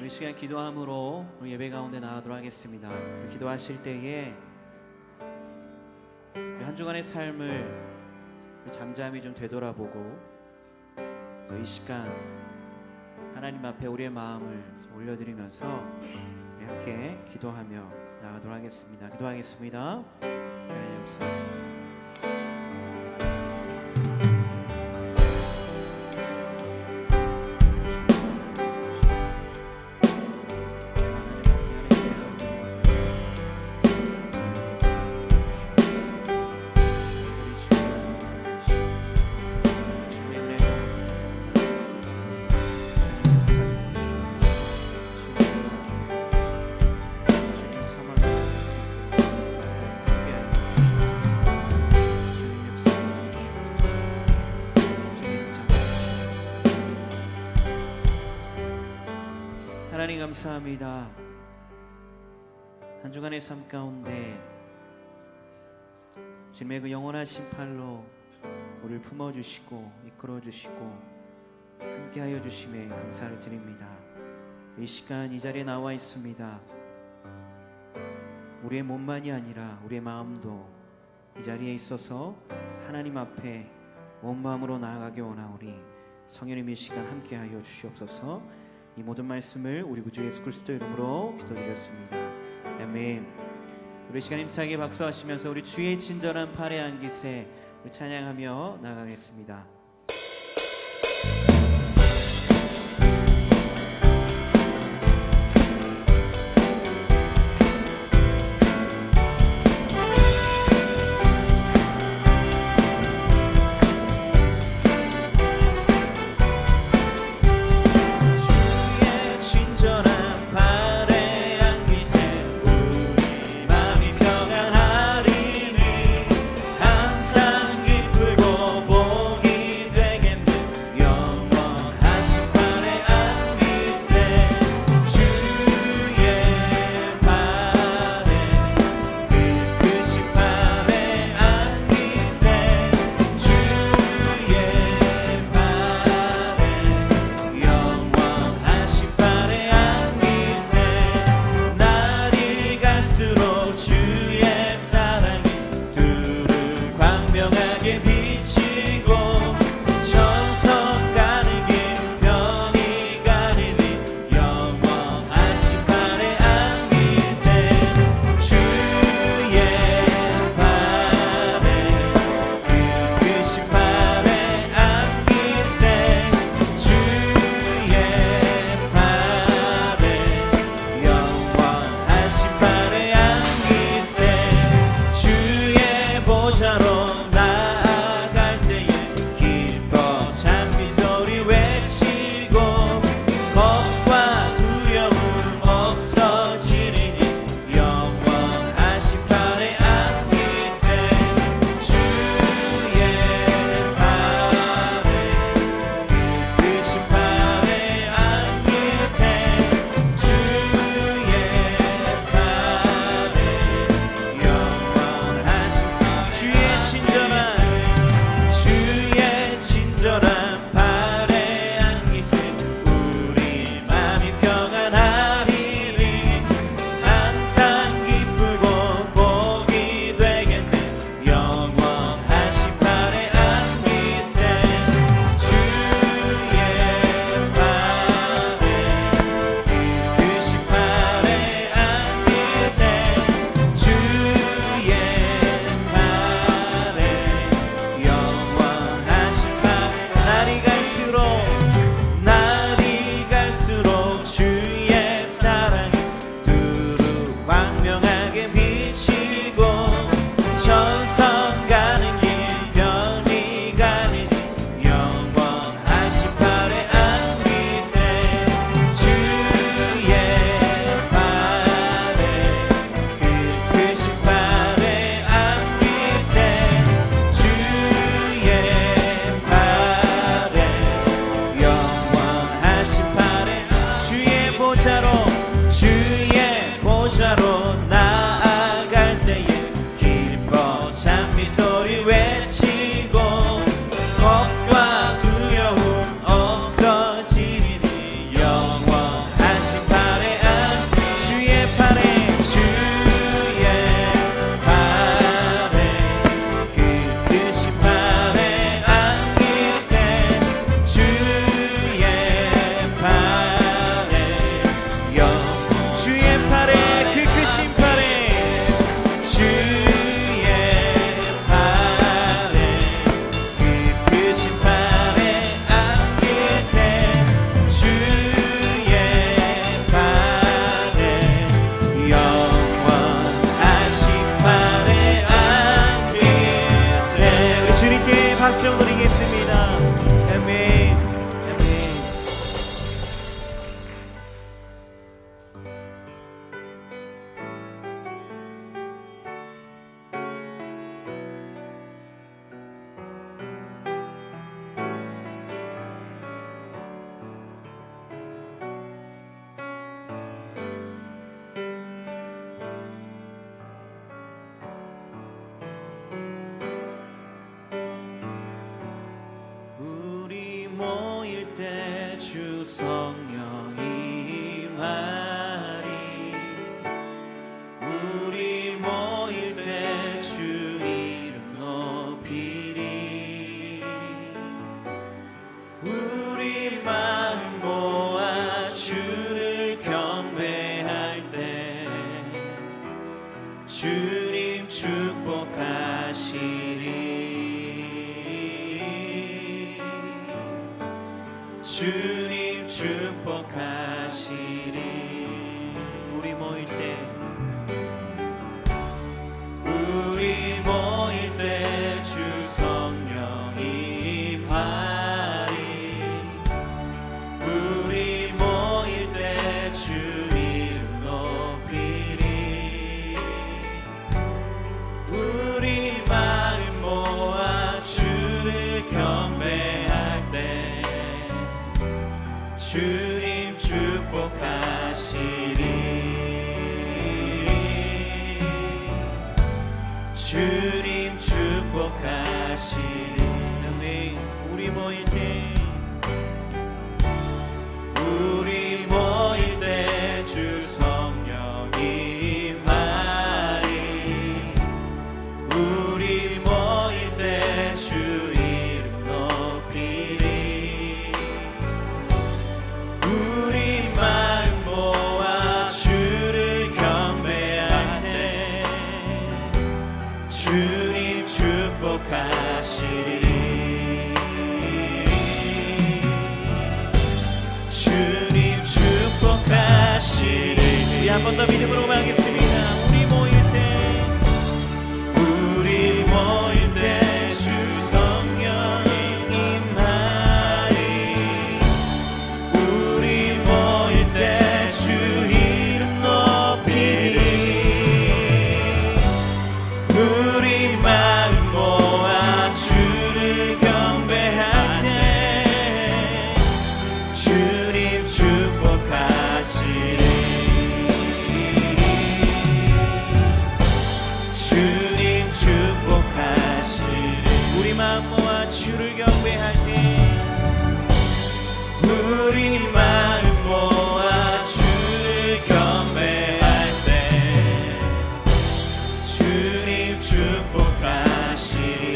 우리 시간 기도함으로 우리 예배 가운데 나가도록 하겠습니다. 기도하실 때에 우리 한 주간의 삶을 잠잠히 좀 되돌아보고 또 이 시간 하나님 앞에 우리의 마음을 올려드리면서 우리 함께 기도하며 나가도록 하겠습니다. 기도하겠습니다. 하나님 감사합니다. 하나님 감사합니다. 한 주간의 삶 가운데 주님의 그 영원하신 팔로 우리를 품어주시고 이끌어주시고 함께하여 주심에 감사를 드립니다. 이 시간 이 자리에 나와 있습니다. 우리의 몸만이 아니라 우리의 마음도 이 자리에 있어서 하나님 앞에 온 마음으로 나아가기 원하오니 성령님 이 시간 함께하여 주시옵소서. 이 모든 말씀을 우리 구주 예수 그리스도 이름으로 기도드렸습니다. 아멘. 우리 시간 힘차게 박수하시면서 우리 주의 친절한 팔에 안기세 찬양하며 나가겠습니다. 항상 기쁘고 복이 우리 모일 때 주 성령이 임하리. 우리 모일 때 주 이름 높이리. 우리 마음 모아 주를 경배할 때 주님 축복하시리. 주님 축복하시리. 우리 모일 때 우리 모일 때 주 성령이 임하리. 우리 모일 때 주 이름 높이리. 우리 마음 모아 주를 경배할 때 주님 축복하시리. 주님 축복하시리. 아멘. 우리 모일 때 우리 모일 때 주 성령이 임하리. 우리 모일 때 주 이름 높이리. 우리 마음 모아 주를 경배할 때 주님 축복하시리. 주님 축복하시리. 우리 한 번 더 믿음으로 고백하겠습니다. 우리 모일 때 우리 모일 때 주 성령이 임하리. 우리 모일 때 주 이름 높이리. 우리 마음 모아 주를 경배할 때 주님 축복하시리. 주님 축복하시리. 우리 마음 모아 주를 경배할 때 우리 마음 모아 주를 경배할 때 주님 축복하시리.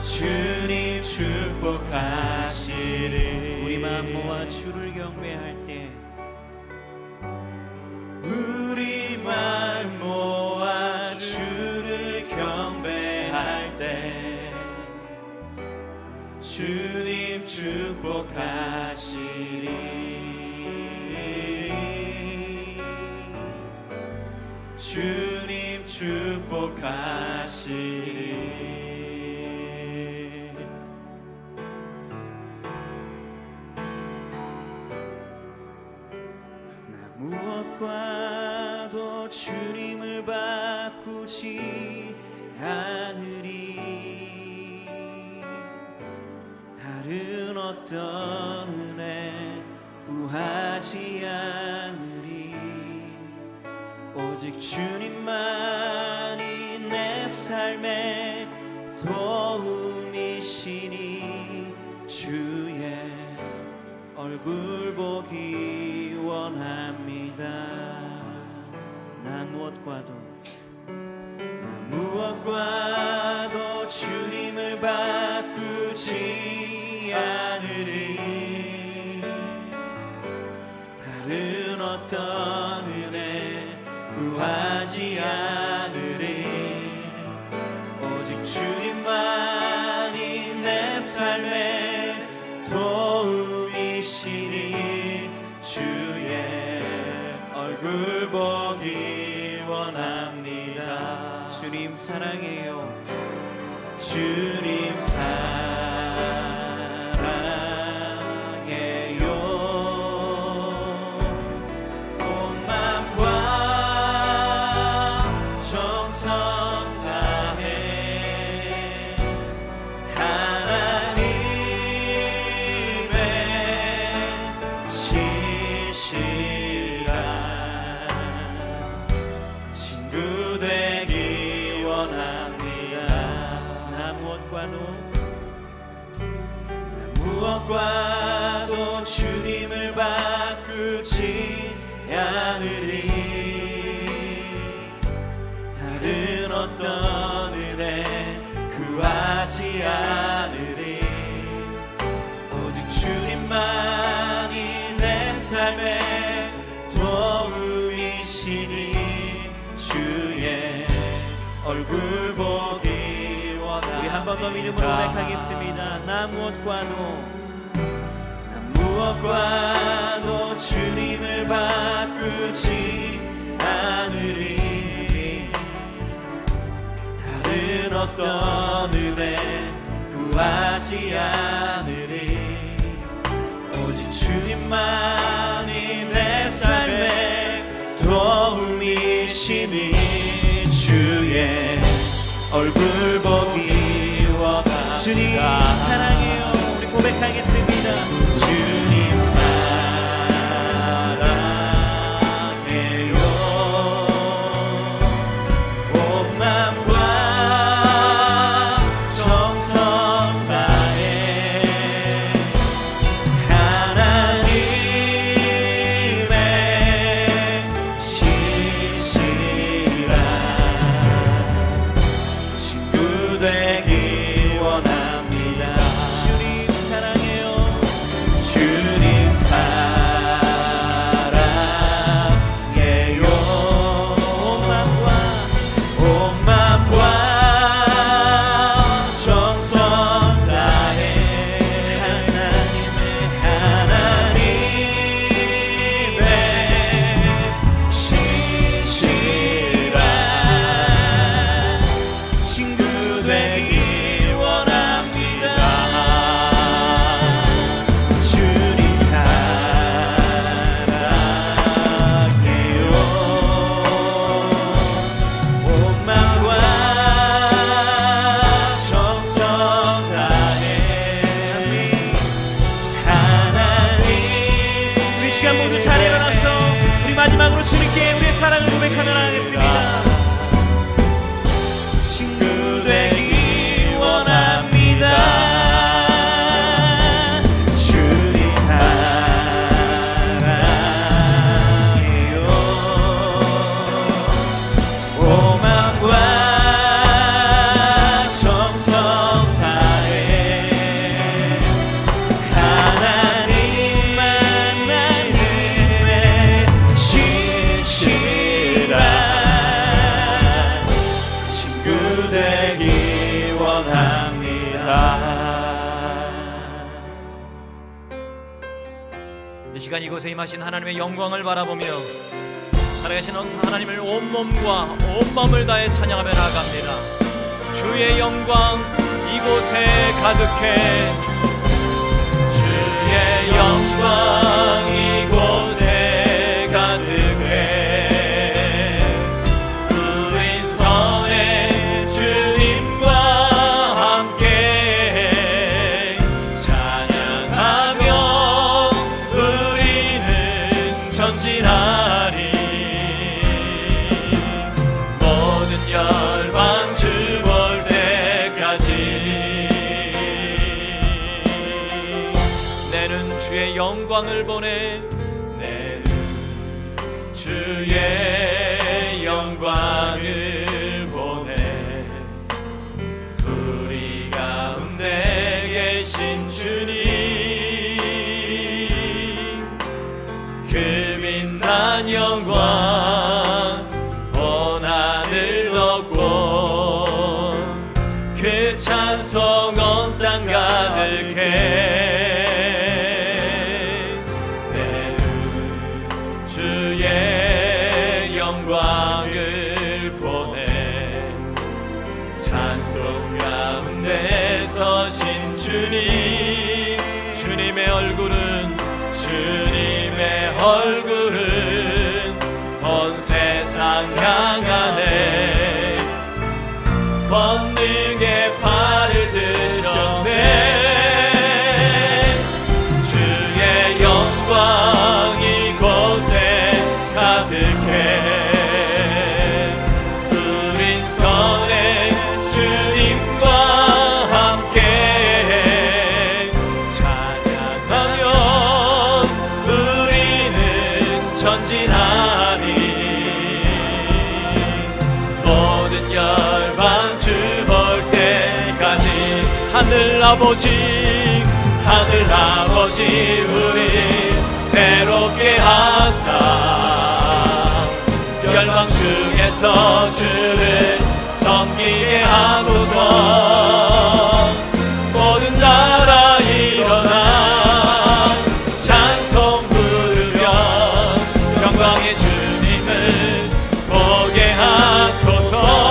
주님 축복하시리. 우리 마음 모아 주를 경배할 때 우리 마음 모아 주를 경배할 때 주님 축복하시리. 주님 축복하시리. 나 무엇과도 주님을 바꾸지 않으리. 다른 어떤 은혜 구하지 않으리. 오직 주님만이 내 삶의 도움이시니 주의 얼굴 보기 원합니다. 난 무엇과도 주님을 바꾸지 않으리. 다른 어떤 은혜 구하지 않으리. 오직 주님만이 내 삶의 도움이시니 주의 얼굴 보기 원합니다. 주님 사랑해요. 주님 사랑해요. 온 마음과 정성 다해 하나님의 신실한 친구 되기 원합니다. 무엇과도 주님을 바꾸지 않으리. 다른 어떤 은혜 구하지 않으리. 오직 주님만이 내 삶의 도움이시니 주의 얼굴 보기 원하네. 우리 한 번 더 믿음으로 고백하겠습니다. 나 무엇과도 주님을 바꾸지 않으리. 다른 어떤 은혜 구하지 않으리. 오직 주님만이 내 삶의 도움이시니 주의 얼굴 보기 원하다. 주님 사랑해요. 우리 고백하겠습니다. 주님 사랑해요. 온 마음과 정성 다해 하나님의 신실한 친구 되기 원합니다. 주님 사랑해요. 주님 사랑해요. 온 마음과 정성 다해 하나님의 신실한 친구 되기 원합니다. 주님 사랑해요. 온 마음과 정성 다해 하나님. 우리 시간 모두 잘 일어나서 우리 마지막으로 주님께 우리의 사랑을 고백하며 나가겠습니다. 친구 되기 원합니다. 주님 사랑해요. 온 마음과 정성 다해 하나님의 신실한 친구 되기 원합니다. 이 시간 이곳에 임하신 하나님의 영광을 바라보며 살아계신 하나님을 온 몸과 온 마음을 다해 찬양하며 나아갑니다. 주의 영광 이곳에 가득해. 주의 영광 이곳에 가득해. 우린선의 주님과 함께 찬양하며 우리는 전진하리. 모든 열방 주 볼 때까지 내는 주의 영광을 보내. 내는 주의 영광을 보내. 우리 가운데 계신 주님 그 빛난 영광 온 하늘 덮고 그 찬송 온 땅 가득해. 내 주의 영광을 보내. 찬송 가운데 서신 주님. 주님의 얼굴은 온 세상 향하네. 권능의 팔을 드셨네. 주의 영광 이곳에 가득해. 우린 선의 주님과 함께 하늘 아버지 우리 새롭게 하사 열방 중에서 주를 섬기게 하소서. 모든 나라 일어나 찬송 부르며 영광의 주님을 보게 하소서.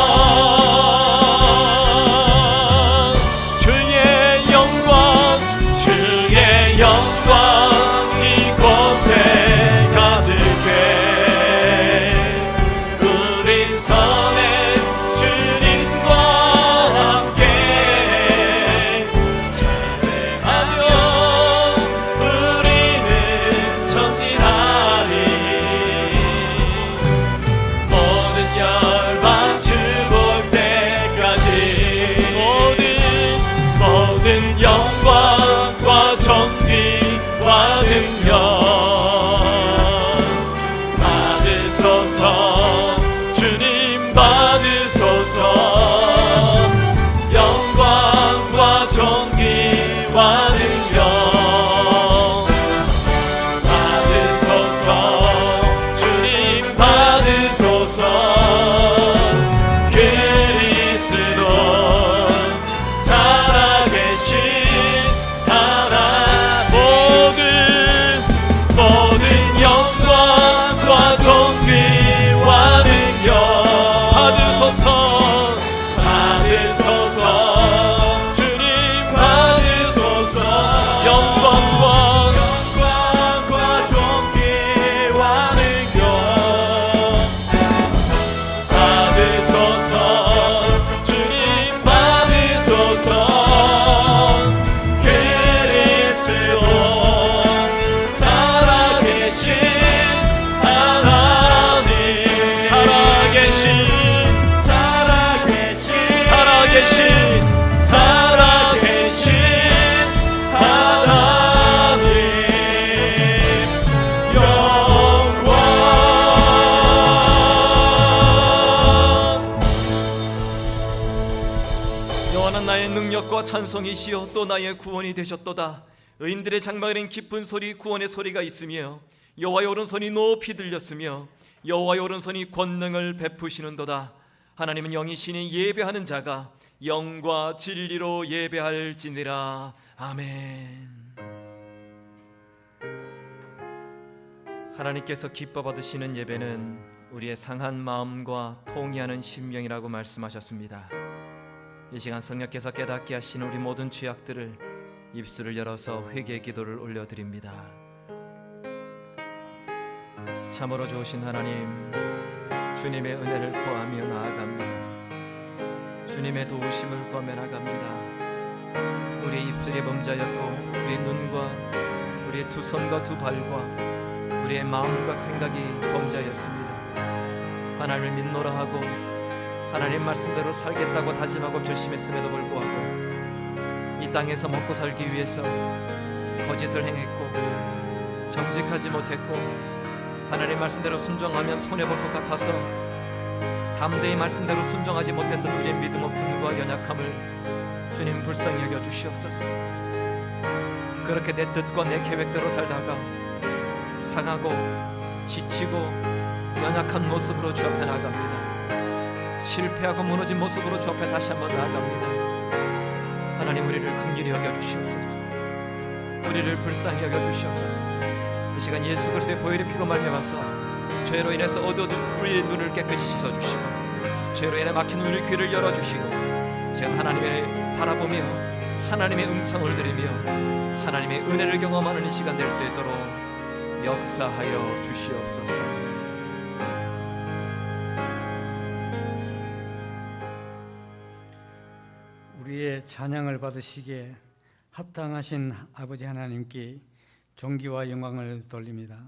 찬송이시여 또 나의 구원이 되셨도다. 의인들의 장막에는 기쁜 소리 구원의 소리가 있으며 여호와의 오른손이 높이 들렸으며 여호와의 오른손이 권능을 베푸시는도다. 하나님은 영이시니 예배하는 자가 영과 진리로 예배할지니라. 아멘. 하나님께서 기뻐 받으시는 예배는 우리의 상한 마음과 통회하는 심령이라고 말씀하셨습니다. 이 시간 성령께서 깨닫게 하신 우리 모든 죄악들을 입술을 열어서 회개의 기도를 올려드립니다. 참으로 좋으신 하나님, 주님의 은혜를 구하며 나아갑니다. 주님의 도우심을 구하며 나아갑니다. 우리의 입술이 범죄였고 우리의 눈과 우리의 두 손과 두 발과 우리의 마음과 생각이 범죄였습니다. 하나님을 믿노라 하고 하나님 말씀대로 살겠다고 다짐하고 결심했음에도 불구하고 이 땅에서 먹고 살기 위해서 거짓을 행했고 정직하지 못했고 하나님 말씀대로 순종하면 손해볼 것 같아서 담대히 말씀대로 순종하지 못했던 우리의 믿음 없음과 연약함을 주님 불쌍히 여겨 주시옵소서. 그렇게 내 뜻과 내 계획대로 살다가 상하고 지치고 연약한 모습으로 주 앞에 나아갑니다. 실패하고 무너진 모습으로 주 앞에 다시 한번 나아갑니다. 하나님, 우리를 긍휼히 여겨주시옵소서. 우리를 불쌍히 여겨주시옵소서. 이 시간 예수 그리스도의 보혈의 피로 말미암아서 죄로 인해서 어두워진 우리의 눈을 깨끗이 씻어주시고 죄로 인해 막힌 우리 귀를 열어주시고 지금 하나님을 바라보며 하나님의 음성을 들으며 하나님의 은혜를 경험하는 이 시간 될 수 있도록 역사하여 주시옵소서. 우리의 찬양을 받으시기에 합당하신 아버지 하나님께 존귀와 영광을 돌립니다.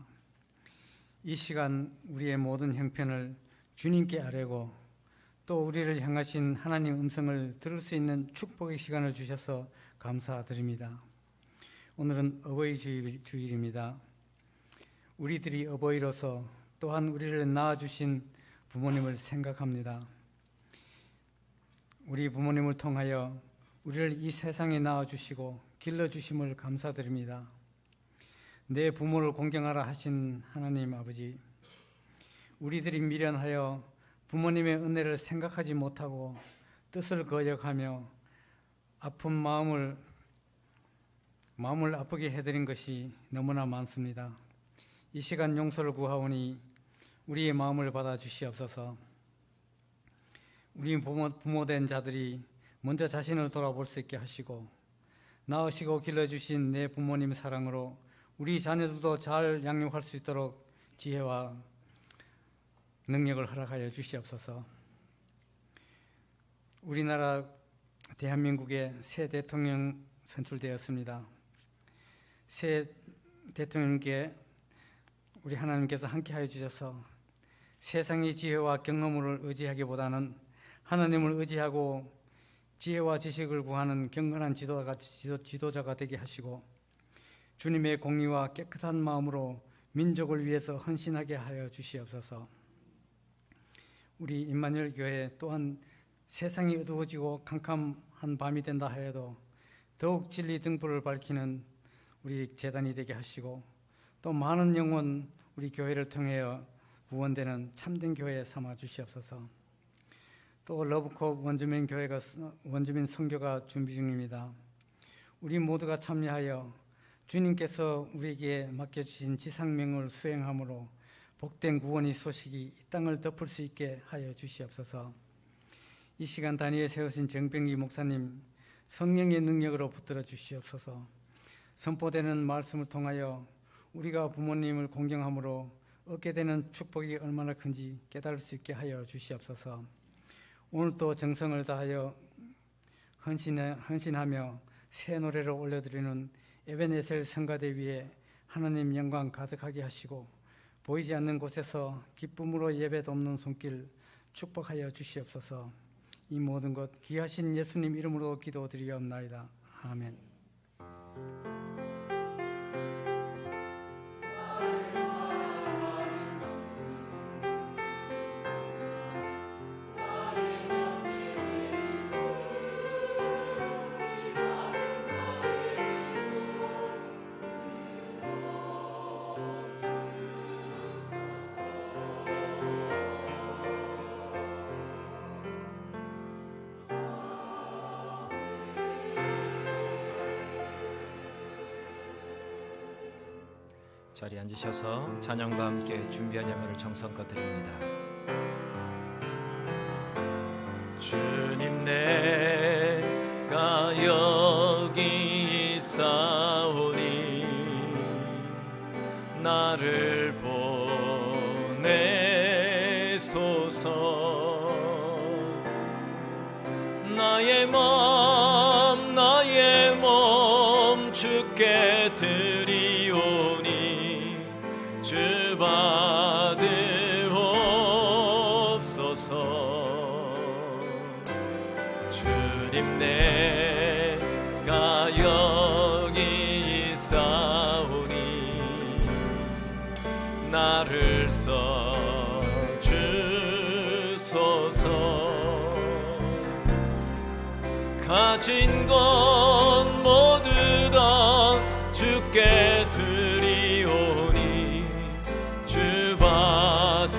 이 시간 우리의 모든 형편을 주님께 아뢰고 또 우리를 향하신 하나님 음성을 들을 수 있는 축복의 시간을 주셔서 감사드립니다. 오늘은 어버이 주일입니다. 우리들이 어버이로서 또한 우리를 낳아주신 부모님을 생각합니다. 우리 부모님을 통하여 우리를 이 세상에 낳아주시고 길러주심을 감사드립니다. 내 부모를 공경하라 하신 하나님 아버지, 우리들이 미련하여 부모님의 은혜를 생각하지 못하고 뜻을 거역하며 아픈 마음을 아프게 해드린 것이 너무나 많습니다. 이 시간 용서를 구하오니 우리의 마음을 받아 주시옵소서. 우리 부모된 자들이 먼저 자신을 돌아볼 수 있게 하시고, 낳으시고 길러주신 내 부모님 사랑으로 우리 자녀들도 잘 양육할 수 있도록 지혜와 능력을 허락하여 주시옵소서. 우리나라 대한민국의 새 대통령 선출되었습니다. 새 대통령께 우리 하나님께서 함께하여 주셔서 세상의 지혜와 경험을 의지하기보다는 하나님을 의지하고 지혜와 지식을 구하는 경건한 지도자가 되게 하시고, 주님의 공의와 깨끗한 마음으로 민족을 위해서 헌신하게 하여 주시옵소서. 우리 임마누엘 교회 또한 세상이 어두워지고 캄캄한 밤이 된다 하여도 더욱 진리 등불을 밝히는 우리 재단이 되게 하시고, 또 많은 영혼 우리 교회를 통하여 구원되는 참된 교회 삼아 주시옵소서. 또 러브컵 원주민 선교가 준비 중입니다. 우리 모두가 참여하여 주님께서 우리에게 맡겨주신 지상명을 수행함으로 복된 구원의 소식이 이 땅을 덮을 수 있게 하여 주시옵소서. 이 시간 단위에 세우신 정병기 목사님 성령의 능력으로 붙들어 주시옵소서. 선포되는 말씀을 통하여 우리가 부모님을 공경함으로 얻게 되는 축복이 얼마나 큰지 깨달을 수 있게 하여 주시옵소서. 오늘도 정성을 다하여 헌신하며 새 노래를 올려드리는 에베네셀 성가대 위에 하나님 영광 가득하게 하시고, 보이지 않는 곳에서 기쁨으로 예배 돕는 손길 축복하여 주시옵소서. 이 모든 것 귀하신 예수님 이름으로 기도드리옵나이다. 아멘. 자리에 앉으셔서 찬양과 함께 준비한 예물을 정성껏 드립니다. 주님, 내가 여기 있사오니 나를 보내소서. 나의 몸 주께 드리오니 주 받으옵소서. 주님, 내가 여기 있사오니 나를 써주소서. 가진 것 모두 다 주께 드리오니 주 받으옵소서.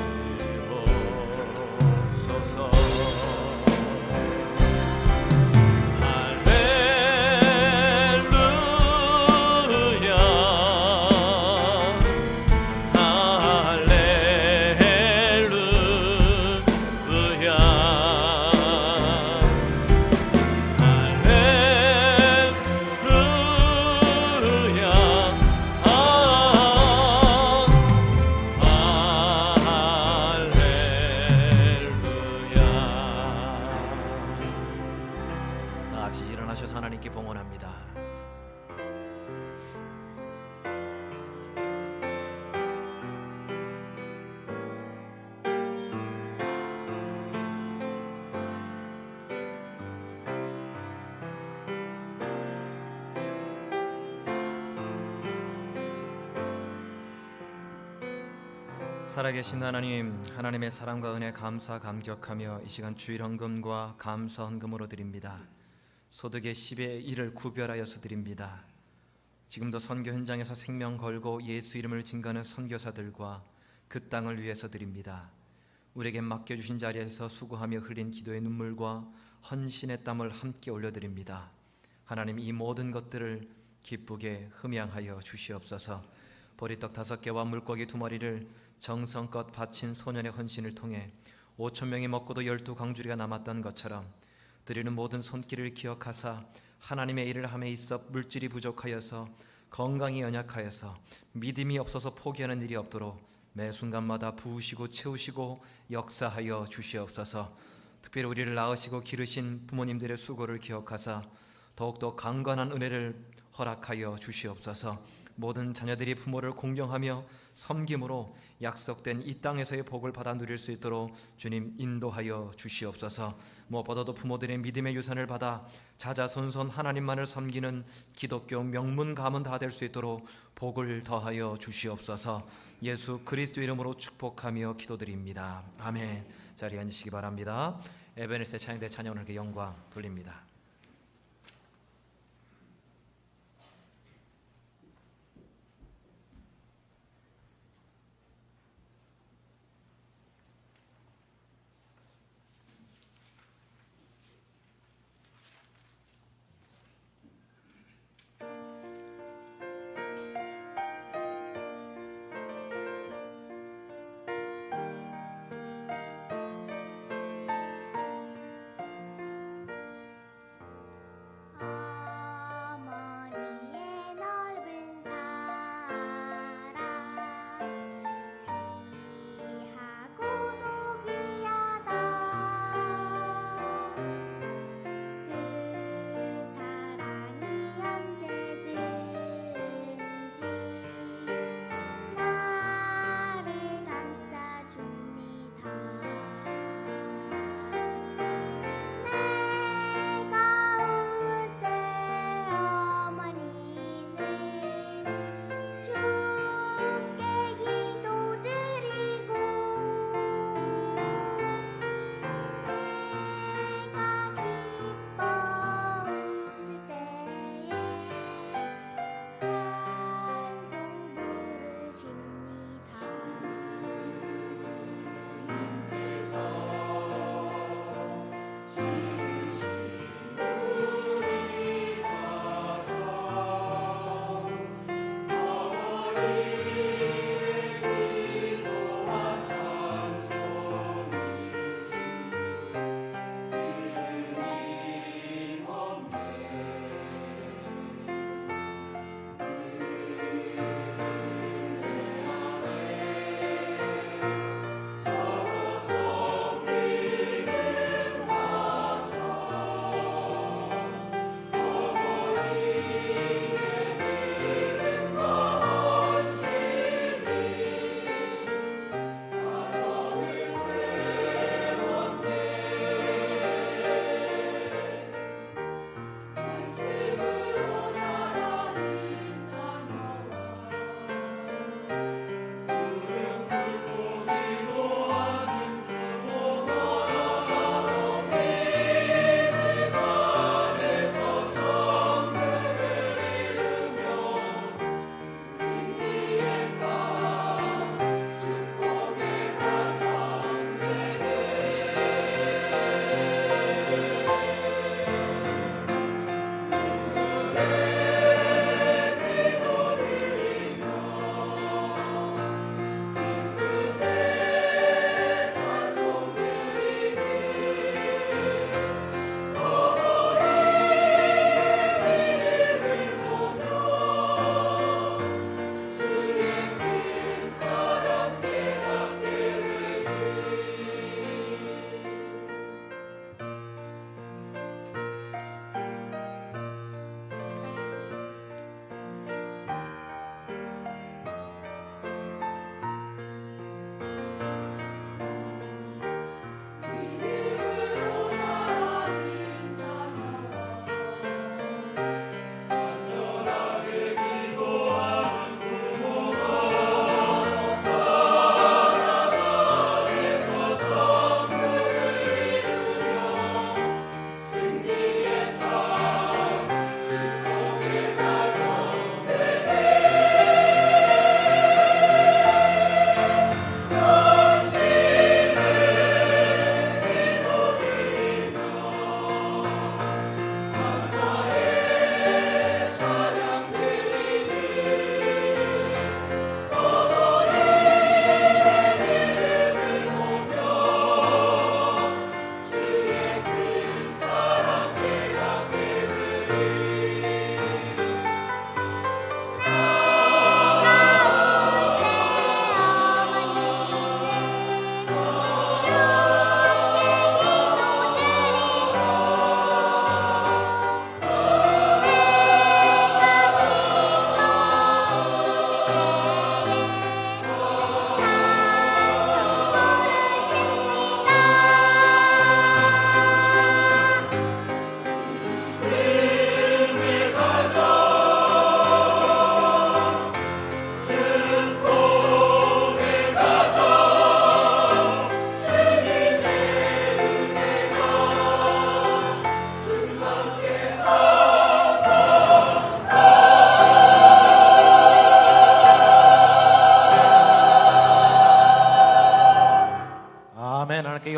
할렐루야, 할렐루야, 다시 일어나셔서 하나님께 봉헌합니다. 살아계신 하나님, 하나님의 사랑과 은혜 감사 감격하며 이 시간 주일 헌금과 감사 헌금으로 드립니다. 소득의 10의 1을 구별하여서 드립니다. 지금도 선교 현장에서 생명 걸고 예수 이름을 증거하는 선교사들과 그 땅을 위해서 드립니다. 우리에게 맡겨주신 자리에서 수고하며 흘린 기도의 눈물과 헌신의 땀을 함께 올려드립니다. 하나님, 이 모든 것들을 기쁘게 흠양하여 주시옵소서. 보리떡 5개와 물고기 2마리를 정성껏 바친 소년의 헌신을 통해 5,000명이 먹고도 12광주리가 남았던 것처럼 드리는 모든 손길을 기억하사 하나님의 일을 함에 있어 물질이 부족하여서 건강이 연약하여서 믿음이 없어서 포기하는 일이 없도록 매 순간마다 부으시고 채우시고 역사하여 주시옵소서. 특별히 우리를 낳으시고 기르신 부모님들의 수고를 기억하사 더욱더 강건한 은혜를 허락하여 주시옵소서. 모든 자녀들이 부모를 공경하며 섬김으로 약속된 이 땅에서의 복을 받아 누릴 수 있도록 주님 인도하여 주시옵소서. 무엇보다도 부모들의 믿음의 유산을 받아 자자손손 하나님만을 섬기는 기독교 명문 가문 다 될 수 있도록 복을 더하여 주시옵소서. 예수 그리스도 이름으로 축복하며 기도드립니다. 아멘. 자리에 앉으시기 바랍니다. 에베네스의 찬양대 찬양을 영광 돌립니다.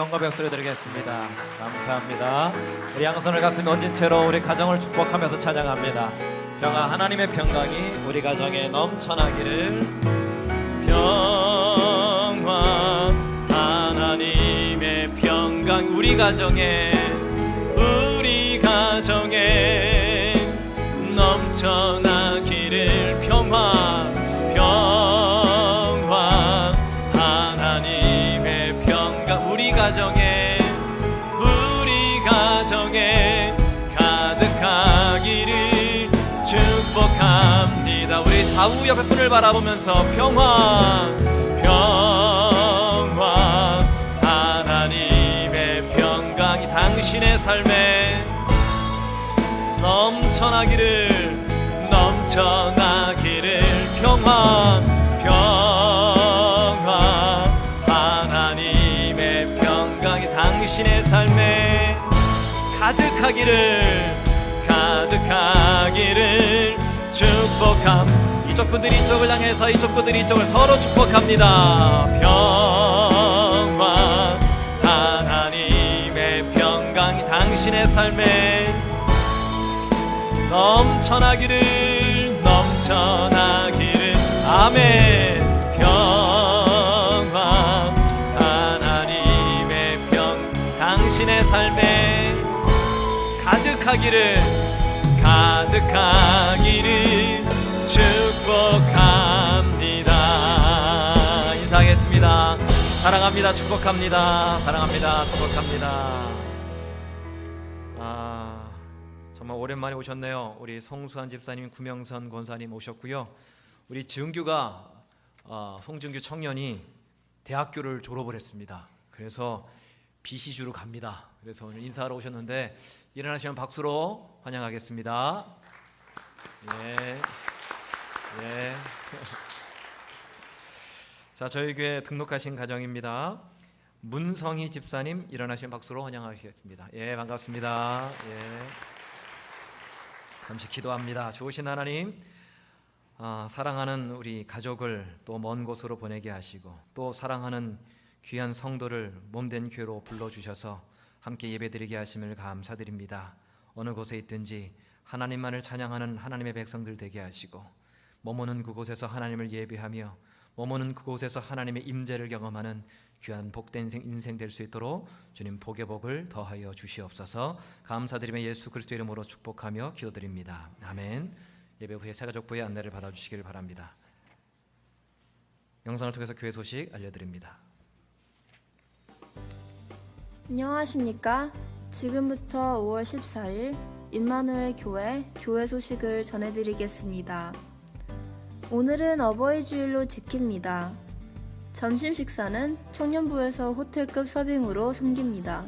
영광과 박수를 드리겠습니다. 감사합니다. 우리 양손을 가슴에 얹은 채로 우리 가정을 축복하면서 찬양합니다. 평화, 하나님의 평강이 우리 가정에 넘쳐나기를. 평화, 하나님의 평강 우리 가정에 넘쳐나기를. 평화, 평화, 하나님의 평강 우리 가정에 가득하기를 축복합니다. 우리 좌우 옆에 분을 바라보면서 평화, 평화, 하나님의 평강이 당신의 삶에 넘쳐나기를. 평화, 평화, 하나님의 평강이 당신의 삶에 가득하기를 축복함. 이쪽 분들이 이쪽을 향해서 이쪽 분들이 이쪽을 서로 축복합니다. 평화, 하나님의 평강이 당신의 삶에 넘쳐나기를. 아멘. 평화, 하나님의 당신의 삶에 가득하기를 축복합니다. 인사하겠습니다. 사랑합니다. 축복합니다. 사랑합니다. 축복합니다. 정말 오랜만에 오셨네요. 우리 송수환 집사님, 구명선 권사님 오셨고요. 우리 지은규가 송지은규 청년이 대학교를 졸업을 했습니다. 그래서 BC주로 갑니다. 그래서 오늘 인사하러 오셨는데 일어나시면 박수로 환영하겠습니다. 예. 자, 저희 교회 등록하신 가정입니다. 문성희 집사님 일어나시면 박수로 환영하겠습니다. 예, 반갑습니다. 예. 잠시 기도합니다. 좋으신 하나님, 사랑하는 우리 가족을 또 먼 곳으로 보내게 하시고 또 사랑하는 귀한 성도를 몸된 교회로 불러주셔서 함께 예배드리게 하심을 감사드립니다. 어느 곳에 있든지 하나님만을 찬양하는 하나님의 백성들 되게 하시고 머무는 그곳에서 하나님을 예배하며 머무는 그곳에서 하나님의 임재를 경험하는 귀한 복된 인생 될 수 있도록 주님 복의 복을 더하여 주시옵소서. 감사드리며 예수 그리스도 이름으로 축복하며 기도드립니다. 아멘. 예배 후에 새가족부의 안내를 받아주시길 바랍니다. 영상을 통해서 교회 소식 알려드립니다. 안녕하십니까? 지금부터 5월 14일 임마누엘 교회 소식을 전해드리겠습니다. 오늘은 어버이 주일로 지킵니다. 점심 식사는 청년부에서 호텔급 서빙으로 섬깁니다.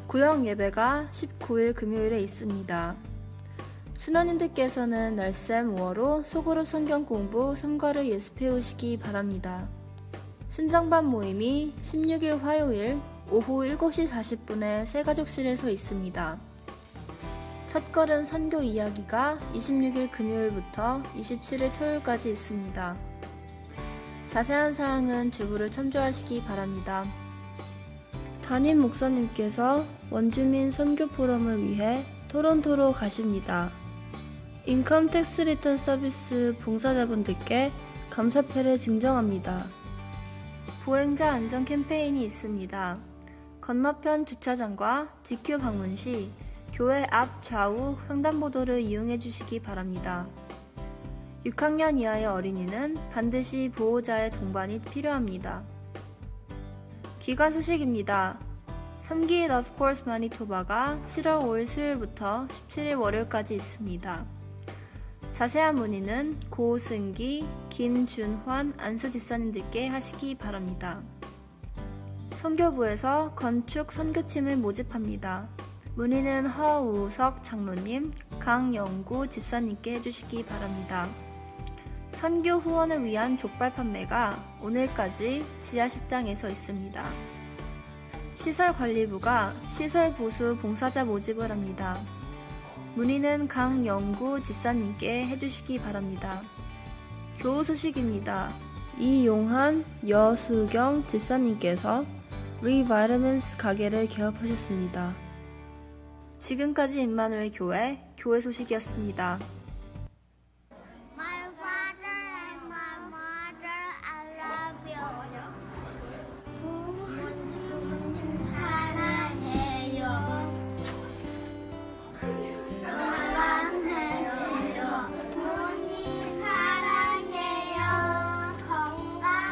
구역 예배가 19일 금요일에 있습니다. 수녀님들께서는 날쌘 5월호 소그룹 성경 공부 삼가를 예습해 오시기 바랍니다. 순장반 모임이 16일 화요일 오후 7시 40분에 새가족실에서 있습니다. 첫걸음 선교 이야기가 26일 금요일부터 27일 토요일까지 있습니다. 자세한 사항은 주부를 참조하시기 바랍니다. 담임 목사님께서 원주민 선교 포럼을 위해 토론토로 가십니다. 인컴 텍스 리턴 서비스 봉사자분들께 감사패를 증정합니다. 보행자 안전 캠페인이 있습니다. 건너편 주차장과 GQ 방문 시 교회 앞 좌우 횡단보도를 이용해 주시기 바랍니다. 6학년 이하의 어린이는 반드시 보호자의 동반이 필요합니다. 귀가 소식입니다. 3기 Of Course 마니토바가 7월 5일 수요일부터 17일 월요일까지 있습니다. 자세한 문의는 고승기, 김준환, 안수 집사님들께 하시기 바랍니다. 선교부에서 건축 선교팀을 모집합니다. 문의는 허우석 장로님, 강영구 집사님께 해주시기 바랍니다. 선교 후원을 위한 족발 판매가 오늘까지 지하식당에서 있습니다. 시설관리부가 시설 보수 봉사자 모집을 합니다. 문의는 강영구 집사님께 해주시기 바랍니다. 교우 소식입니다. 이용한, 여수경 집사님께서 리바이러먼스 가게를 개업하셨습니다. 지금까지 임마누엘 교회 소식이었습니다. My father and my mother, I love you. 부모님 사랑해요. 건강하세요. 부모님 사랑해요. 건강하세요.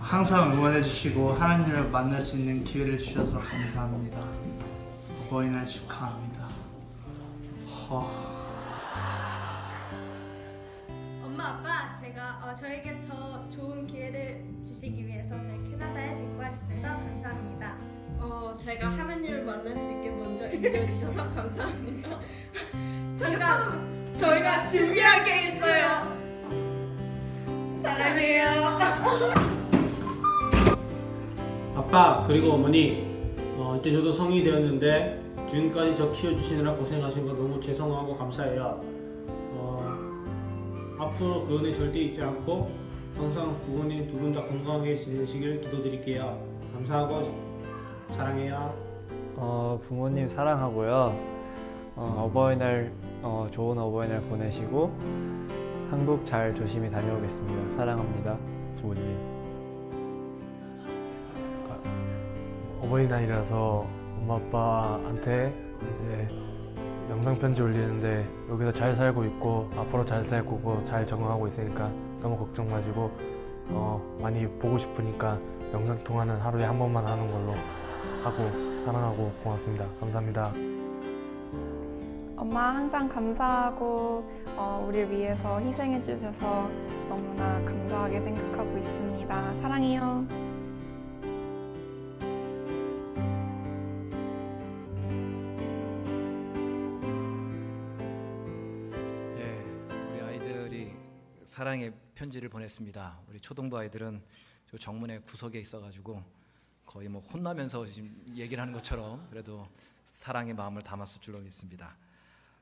항상 응원해 주시고 하나님을 만날 수 있는 기회를 주셔서 감사합니다. 어버이날 축하합니다. 엄마 아빠 제가 저에게 저 좋은 기회를 주시기 위해서 저희 캐나다에 데리고 와주셔서 감사합니다. 제가 하나님을 만날 수 있게 먼저 인도해주셔서 감사합니다. 저희가 준비한 게 있어요. 사랑해요. 아빠 그리고 어머니 이제 저도 성인이 되었는데 지금까지 저 키워주시느라 고생하신 거 너무 죄송하고 감사해요. 앞으로 그 은혜 절대 잊지 않고 항상 부모님 두 분 다 건강하게 지내시길 기도드릴게요. 감사하고 사랑해요. 부모님 사랑하고요. 어버이날 좋은 어버이날 보내시고 한국 잘 조심히 다녀오겠습니다. 사랑합니다, 부모님. 어버이날이라서 엄마 아빠한테 이제 영상 편지 올리는데 여기서 잘 살고 있고 앞으로 잘 살 거고 잘 적응하고 있으니까 너무 걱정 마시고 많이 보고 싶으니까 영상 통화는 하루에 한 번만 하는 걸로 하고 사랑하고 고맙습니다. 감사합니다. 엄마 항상 감사하고 우리를 위해서 희생해 주셔서 너무나 감사하게 생각하고 있습니다. 사랑해요. 우리 아이들이 사랑의 편지를 보냈습니다. 우리 초등부 아이들은 저 정문의 구석에 있어가지고 거의 뭐 혼나면서 지금 얘기를 하는 것처럼 그래도 사랑의 마음을 담았을 줄로 믿습니다.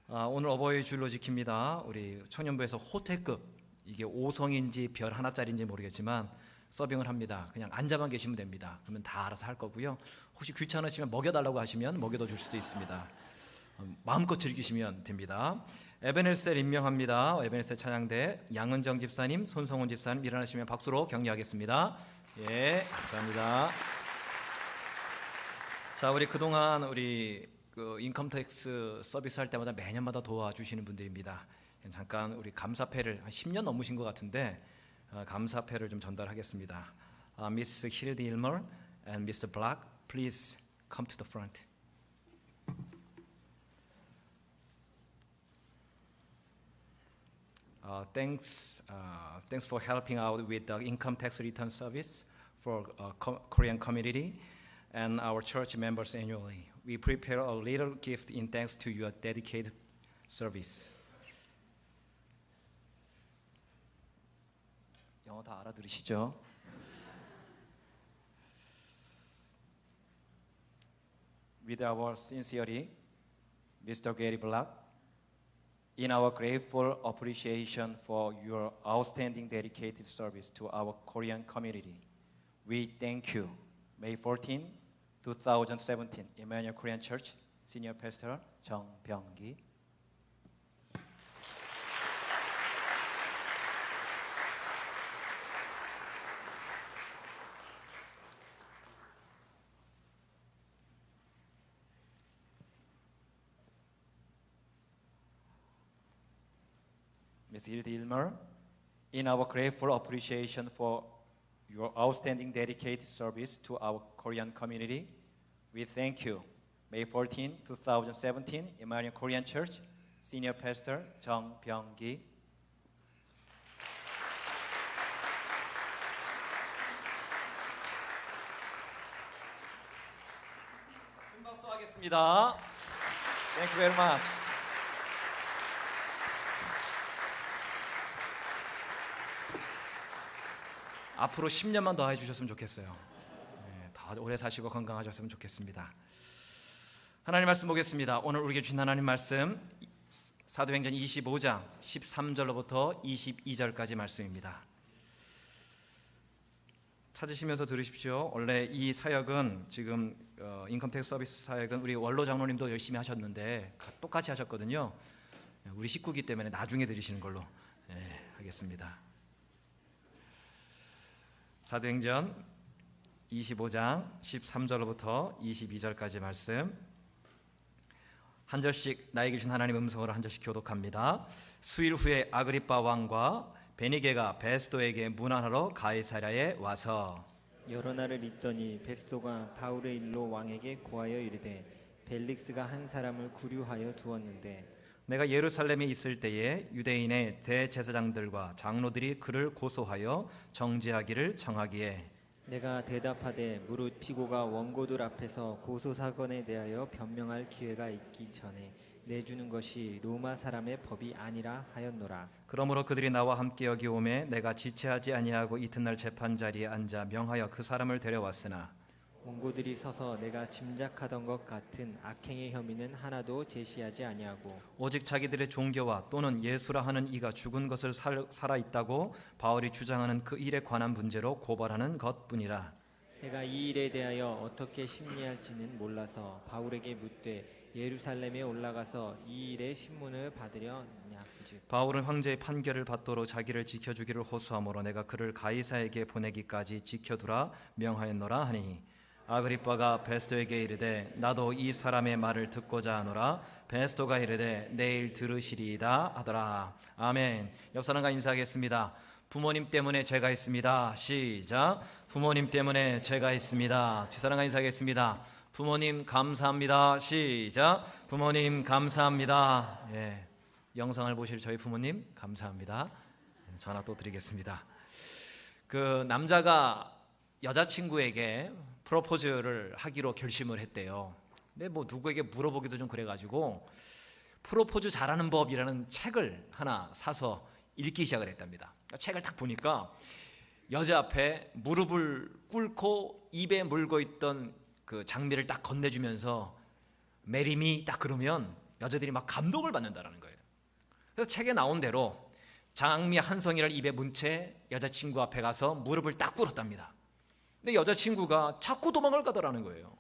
오늘 어버이 줄로 지킵니다. 우리 청년부에서 호텔급, 이게 5성인지 별 하나짜리인지 모르겠지만 서빙을 합니다. 그냥 앉아만 계시면 됩니다. 그러면 다 알아서 할 거고요. 혹시 귀찮으시면 먹여달라고 하시면 먹여도 줄 수도 있습니다. 마음껏 즐기시면 됩니다. 에베네셀 임명합니다. 에베네셀 찬양대 양은정 집사님, 손성훈 집사님 일어나시면 박수로 격려하겠습니다. 예, 감사합니다. 자, 우리 그동안 우리 인컴택스 서비스 할 때마다 매년마다 도와주시는 분들입니다. 잠깐 우리 감사패를 한 10년 넘으신 것 같은데 감사패를 좀 전달하겠습니다. Miss Hilde Ilmer and Mr. Black, please come to the front. Thanks for helping out with the income tax return service for Korean community and our church members annually. We prepare a little gift in thanks to your dedicated service. 영어 다 알아들으시죠? With our sincerity, Mr. Gary Black, in our grateful appreciation for your outstanding dedicated service to our Korean community, we thank you. May 14, 2017, Emmanuel Korean Church, Senior Pastor 정병기. Ms. Hilde Ilmer, in our grateful appreciation for your outstanding dedicated service to our Korean community, we thank you. May 14, 2017, Emmanuel Korean Church, Senior Pastor 정병기. 큰 박수 하겠습니다. Thank you very much. 앞으로 10년만 더 해주셨으면 좋겠어요. 네, 더 오래 사시고 건강하셨으면 좋겠습니다. 하나님 말씀 보겠습니다. 오늘 우리에게 주신 하나님 말씀 사도행전 25장 13절로부터 22절까지 말씀입니다. 찾으시면서 들으십시오. 원래 이 사역은 지금 인컴텍스 서비스 사역은 우리 원로 장로님도 열심히 하셨는데 똑같이 하셨거든요. 우리 식구기 때문에 나중에 들으시는 걸로 하겠습니다. 사도행전 25장 13절부터 22절까지 말씀 한 절씩 나에게 주신 하나님 음성으로 한 절씩 교독합니다. 수일 후에 아그리빠 왕과 베니게가 베스도에게 문안하러 가이사랴에 와서 여러 날을 있더니 베스도가 바울의 일로 왕에게 고하여 이르되 벨릭스가 한 사람을 구류하여 두었는데 내가 예루살렘에 있을 때에 유대인의 대제사장들과 장로들이 그를 고소하여 정죄하기를 청하기에 내가 대답하되 무릇 피고가 원고들 앞에서 고소사건에 대하여 변명할 기회가 있기 전에 내주는 것이 로마 사람의 법이 아니라 하였노라. 그러므로 그들이 나와 함께 여기 오매 내가 지체하지 아니하고 이튿날 재판 자리에 앉아 명하여 그 사람을 데려왔으나 원고들이 서서 내가 짐작하던 것 같은 악행의 혐의는 하나도 제시하지 아니하고 오직 자기들의 종교와 또는 예수라 하는 이가 죽은 것을 살아있다고 바울이 주장하는 그 일에 관한 문제로 고발하는 것뿐이라. 내가 이 일에 대하여 어떻게 심리할지는 몰라서 바울에게 묻되 예루살렘에 올라가서 이 일의 신문을 받으려냐. 바울은 황제의 판결을 받도록 자기를 지켜주기를 호소하므로 내가 그를 가이사에게 보내기까지 지켜두라 명하였노라 하니 아그리빠가 베스도에게 이르되 나도 이 사람의 말을 듣고자 하노라. 베스도가 이르되 내일 들으시리이다 하더라. 아멘. 옆 사람과 인사하겠습니다. 부모님 때문에 제가 있습니다. 시작. 부모님 때문에 제가 있습니다. 뒷사람과 인사하겠습니다. 부모님 감사합니다. 시작. 부모님 감사합니다. 예. 영상을 보실 저희 부모님 감사합니다. 전화 또 드리겠습니다. 그 남자가 여자친구에게 프로포즈를 하기로 결심을 했대요. 근데 뭐 누구에게 물어보기도 좀 그래가지고 프로포즈 잘하는 법이라는 책을 하나 사서 읽기 시작을 했답니다. 책을 딱 보니까 여자 앞에 무릎을 꿇고 입에 물고 있던 그 장미를 딱 건네주면서 메리미 딱 그러면 여자들이 막 감동을 받는다라는 거예요. 그래서 책에 나온 대로 장미 한 송이를 입에 문 채 여자친구 앞에 가서 무릎을 딱 꿇었답니다. 근데 여자친구가 자꾸 도망을 가더라는 거예요.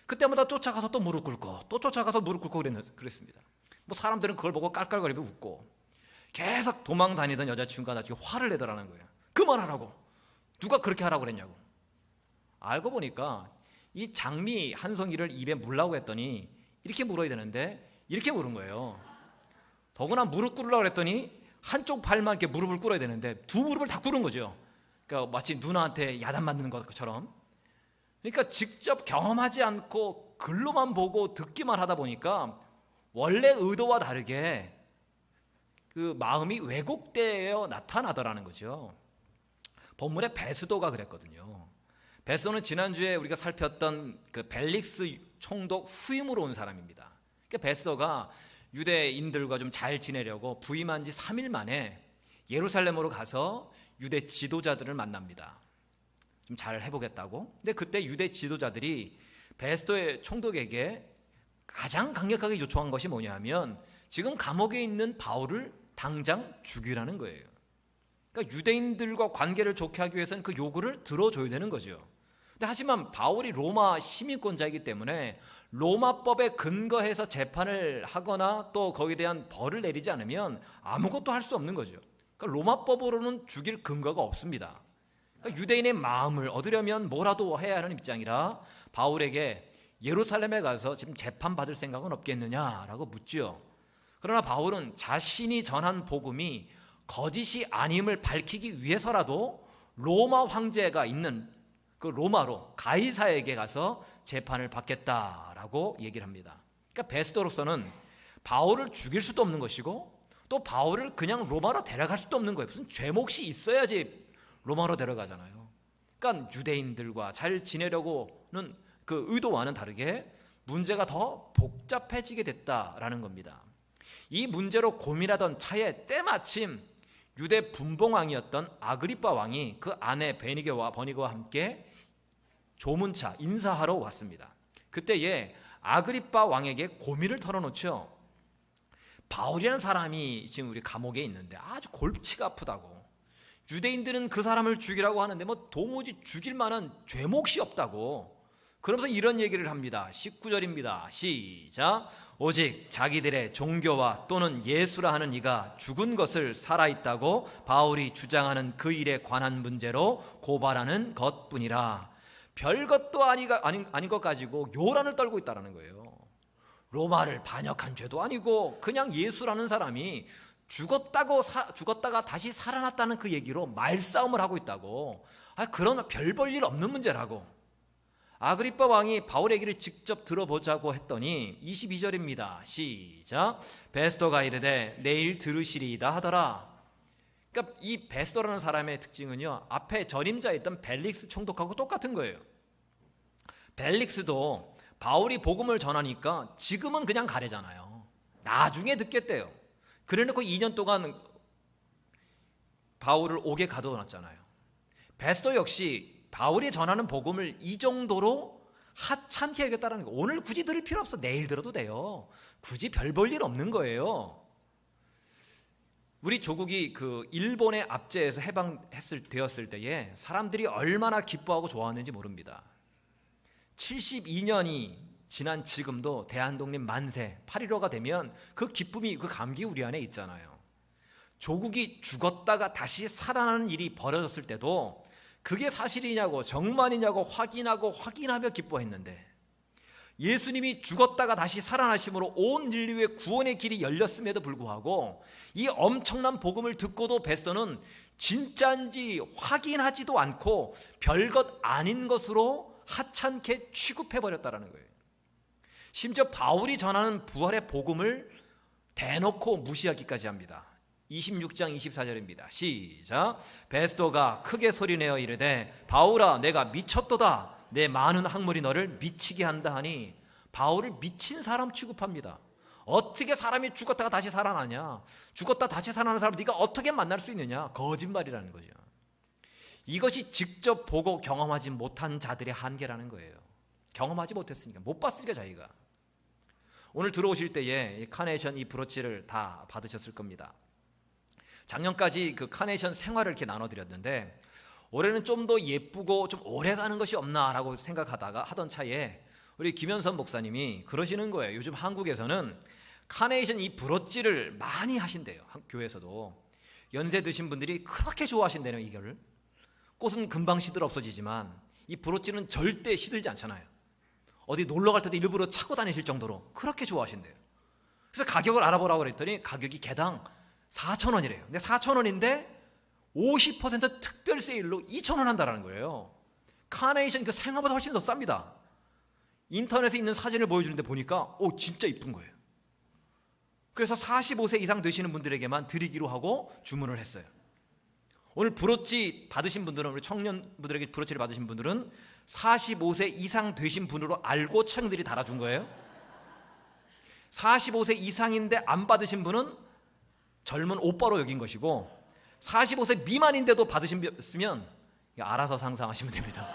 그때마다 쫓아가서 또 무릎 꿇고 또 쫓아가서 무릎 꿇고 그랬습니다. 뭐 사람들은 그걸 보고 깔깔거리며 웃고 계속 도망 다니던 여자친구가 나중에 화를 내더라는 거예요. 그만하라고. 누가 그렇게 하라고 그랬냐고. 알고 보니까 이 장미 한 송이를 입에 물라고 했더니 이렇게 물어야 되는데 이렇게 물은 거예요. 더구나 무릎 꿇으라고 그랬더니 한쪽 발만 이렇게 무릎을 꿇어야 되는데 두 무릎을 다 꿇은 거죠. 그러니까 마치 누나한테 야단 맞는 것처럼. 그러니까 직접 경험하지 않고 글로만 보고 듣기만 하다 보니까 원래 의도와 다르게 그 마음이 왜곡되어 나타나더라는 거죠. 본문의 베스도가 그랬거든요. 베스도는 지난주에 우리가 살폈던 그 벨릭스 총독 후임으로 온 사람입니다. 그러니까 베스도가 유대인들과 좀 잘 지내려고 부임한 지 3일 만에 예루살렘으로 가서 유대 지도자들을 만납니다. 좀 잘 해보겠다고. 근데 그때 유대 지도자들이 베스도의 총독에게 가장 강력하게 요청한 것이 뭐냐면 지금 감옥에 있는 바울을 당장 죽이라는 거예요. 그러니까 유대인들과 관계를 좋게 하기 위해서는 그 요구를 들어줘야 되는 거죠. 근데 하지만 바울이 로마 시민권자이기 때문에 로마법에 근거해서 재판을 하거나 또 거기에 대한 벌을 내리지 않으면 아무것도 할 수 없는 거죠. 그러니까 로마법으로는 죽일 근거가 없습니다. 그러니까 유대인의 마음을 얻으려면 뭐라도 해야 하는 입장이라 바울에게 예루살렘에 가서 지금 재판받을 생각은 없겠느냐라고 묻지요. 그러나 바울은 자신이 전한 복음이 거짓이 아님을 밝히기 위해서라도 로마 황제가 있는 그 로마로 가이사에게 가서 재판을 받겠다라고 얘기를 합니다. 그러니까 베스도로서는 바울을 죽일 수도 없는 것이고 또 바울을 그냥 로마로 데려갈 수도 없는 거예요. 무슨 죄몫이 있어야지 로마로 데려가잖아요. 그러니까 유대인들과 잘 지내려고는 그 의도와는 다르게 문제가 더 복잡해지게 됐다라는 겁니다. 이 문제로 고민하던 차에 때마침 유대 분봉왕이었던 아그리빠 왕이 그 아내 베니게와 버니게와 함께 조문차 인사하러 왔습니다. 그때에 아그리빠 왕에게 고민을 털어놓죠. 바울이라는 사람이 지금 우리 감옥에 있는데 아주 골치가 아프다고. 유대인들은 그 사람을 죽이라고 하는데 뭐 도무지 죽일 만한 죄목이 없다고. 그러면서 이런 얘기를 합니다. 19절입니다. 시작. 오직 자기들의 종교와 또는 예수라 하는 이가 죽은 것을 살아있다고 바울이 주장하는 그 일에 관한 문제로 고발하는 것뿐이라. 별것도 아닌 것 가지고 요란을 떨고 있다는 거예요. 로마를 반역한 죄도 아니고 그냥 예수라는 사람이 죽었다가 다시 살아났다는 그 얘기로 말싸움을 하고 있다고. 그런 별 볼 일 없는 문제라고. 아그리빠 왕이 바울의 얘기를 직접 들어보자고 했더니 22절입니다. 시작. 베스도가 이르되 내일 들으시리이다 하더라. 그러니까 이 베스도라는 사람의 특징은요, 앞에 전임자에 있던 벨릭스 총독하고 똑같은 거예요. 벨릭스도 바울이 복음을 전하니까 지금은 그냥 가래잖아요. 나중에 듣겠대요. 그래놓고 2년 동안 바울을 옥에 가둬놨잖아요. 베스도 역시 바울이 전하는 복음을 이 정도로 하찮게 여겼다는 거. 오늘 굳이 들을 필요 없어. 내일 들어도 돼요. 굳이 별 볼 일 없는 거예요. 우리 조국이 그 일본의 압제에서 되었을 때에 사람들이 얼마나 기뻐하고 좋아하는지 모릅니다. 72년이 지난 지금도 대한독립 만세 8.15가 되면 그 기쁨이, 그 감기 우리 안에 있잖아요. 조국이 죽었다가 다시 살아나는 일이 벌어졌을 때도 그게 사실이냐고 정말이냐고 확인하며 기뻐했는데, 예수님이 죽었다가 다시 살아나심으로 온 인류의 구원의 길이 열렸음에도 불구하고 이 엄청난 복음을 듣고도 베스도는 진짜인지 확인하지도 않고 별것 아닌 것으로 하찮게 취급해버렸다는 거예요. 심지어 바울이 전하는 부활의 복음을 대놓고 무시하기까지 합니다. 26장 24절입니다. 시작. 베스도가 크게 소리내어 이르되 바울아 내가 미쳤도다. 내 많은 학문이 너를 미치게 한다 하니, 바울을 미친 사람 취급합니다. 어떻게 사람이 죽었다가 다시 살아나냐, 죽었다 다시 살아나는 사람을 네가 어떻게 만날 수 있느냐, 거짓말이라는 거죠. 이것이 직접 보고 경험하지 못한 자들의 한계라는 거예요. 경험하지 못했으니까, 못 봤으니까 자기가. 오늘 들어오실 때에 이 카네이션 이 브로치를 다 받으셨을 겁니다. 작년까지 그 카네이션 생활을 이렇게 나눠드렸는데 올해는 좀 더 예쁘고 좀 오래 가는 것이 없나라고 생각하다가 하던 차에 우리 김현선 목사님이 그러시는 거예요. 요즘 한국에서는 카네이션 이 브로치를 많이 하신대요. 교회에서도. 연세 드신 분들이 그렇게 좋아하신대요. 이거를. 꽃은 금방 시들 없어지지만 이 브로치는 절대 시들지 않잖아요. 어디 놀러 갈 때도 일부러 차고 다니실 정도로 그렇게 좋아하신대요. 그래서 가격을 알아보라고 그랬더니 가격이 개당 4,000원이래요. 근데 4,000원인데 50% 특별 세일로 2,000원 한다는 거예요. 카네이션 그 생화보다 훨씬 더 쌉니다. 인터넷에 있는 사진을 보여주는데 보니까 진짜 이쁜 거예요. 그래서 45세 이상 되시는 분들에게만 드리기로 하고 주문을 했어요. 오늘 브로치 받으신 분들은, 우리 청년분들에게 브로치를 받으신 분들은 45세 이상 되신 분으로 알고 청년들이 달아준 거예요. 45세 이상인데 안 받으신 분은 젊은 오빠로 여긴 것이고, 45세 미만인데도 받으셨으면 알아서 상상하시면 됩니다.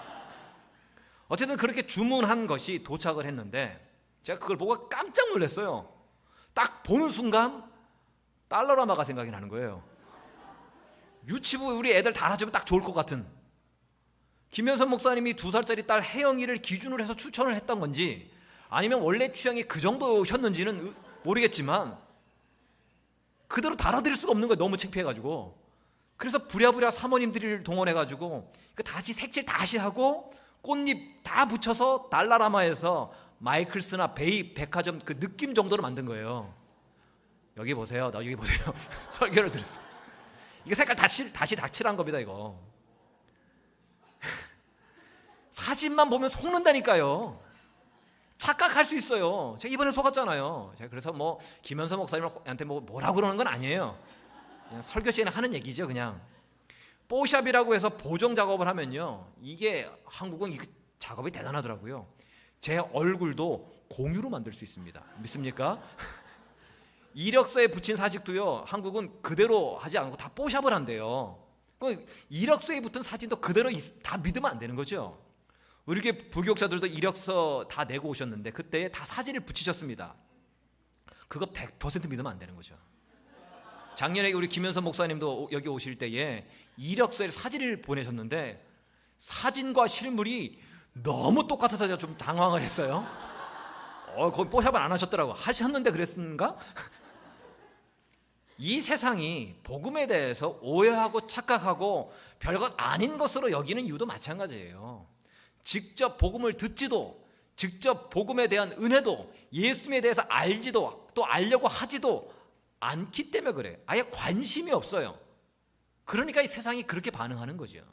어쨌든 그렇게 주문한 것이 도착을 했는데 제가 그걸 보고 깜짝 놀랐어요. 딱 보는 순간 달러라마가 생각이 나는 거예요. 유치부 우리 애들 달아주면 딱 좋을 것 같은. 김현선 목사님이 2살짜리 딸 혜영이를 기준으로 해서 추천을 했던 건지 아니면 원래 취향이 그 정도셨는지는 모르겠지만 그대로 달아드릴 수가 없는 거예요. 너무 창피해가지고. 그래서 부랴부랴 사모님들을 동원해가지고 다시 색칠 다시 하고 꽃잎 다 붙여서 달라라마에서 마이클스나 베이 백화점 그 느낌 정도로 만든 거예요. 여기 보세요. 나 여기 보세요. 설교를 들었어요. 이거 색깔 다시 칠한 겁니다. 이거 사진만 보면 속는다니까요. 착각할 수 있어요. 제가 이번에 속았잖아요. 제가 그래서 뭐 김현서 목사님한테 뭐라고 그러는 건 아니에요. 그냥 설교 시간에 하는 얘기죠. 그냥 뽀샵이라고 해서 보정 작업을 하면요, 이게 한국은 이 작업이 대단하더라고요. 제 얼굴도 공유로 만들 수 있습니다. 믿습니까? 이력서에 붙인 사직도요, 한국은 그대로 하지 않고 다 뽀샵을 한대요. 이력서에 붙은 사진도 그대로 다 믿으면 안 되는 거죠. 우리 교회 부교육자들도 이력서 다 내고 오셨는데 그때 다 사진을 붙이셨습니다. 그거 100% 믿으면 안 되는 거죠. 작년에 우리 김현선 목사님도 여기 오실 때에 이력서에 사진을 보내셨는데 사진과 실물이 너무 똑같아서 제가 좀 당황을 했어요. 거기 뽀샵은 안 하셨더라고. 하셨는데 그랬는가? 이 세상이 복음에 대해서 오해하고 착각하고 별것 아닌 것으로 여기는 이유도 마찬가지예요. 직접 복음을 듣지도, 직접 복음에 대한 은혜도, 예수님에 대해서 알지도 또 알려고 하지도 않기 때문에 그래요. 아예 관심이 없어요. 그러니까 이 세상이 그렇게 반응하는 거죠.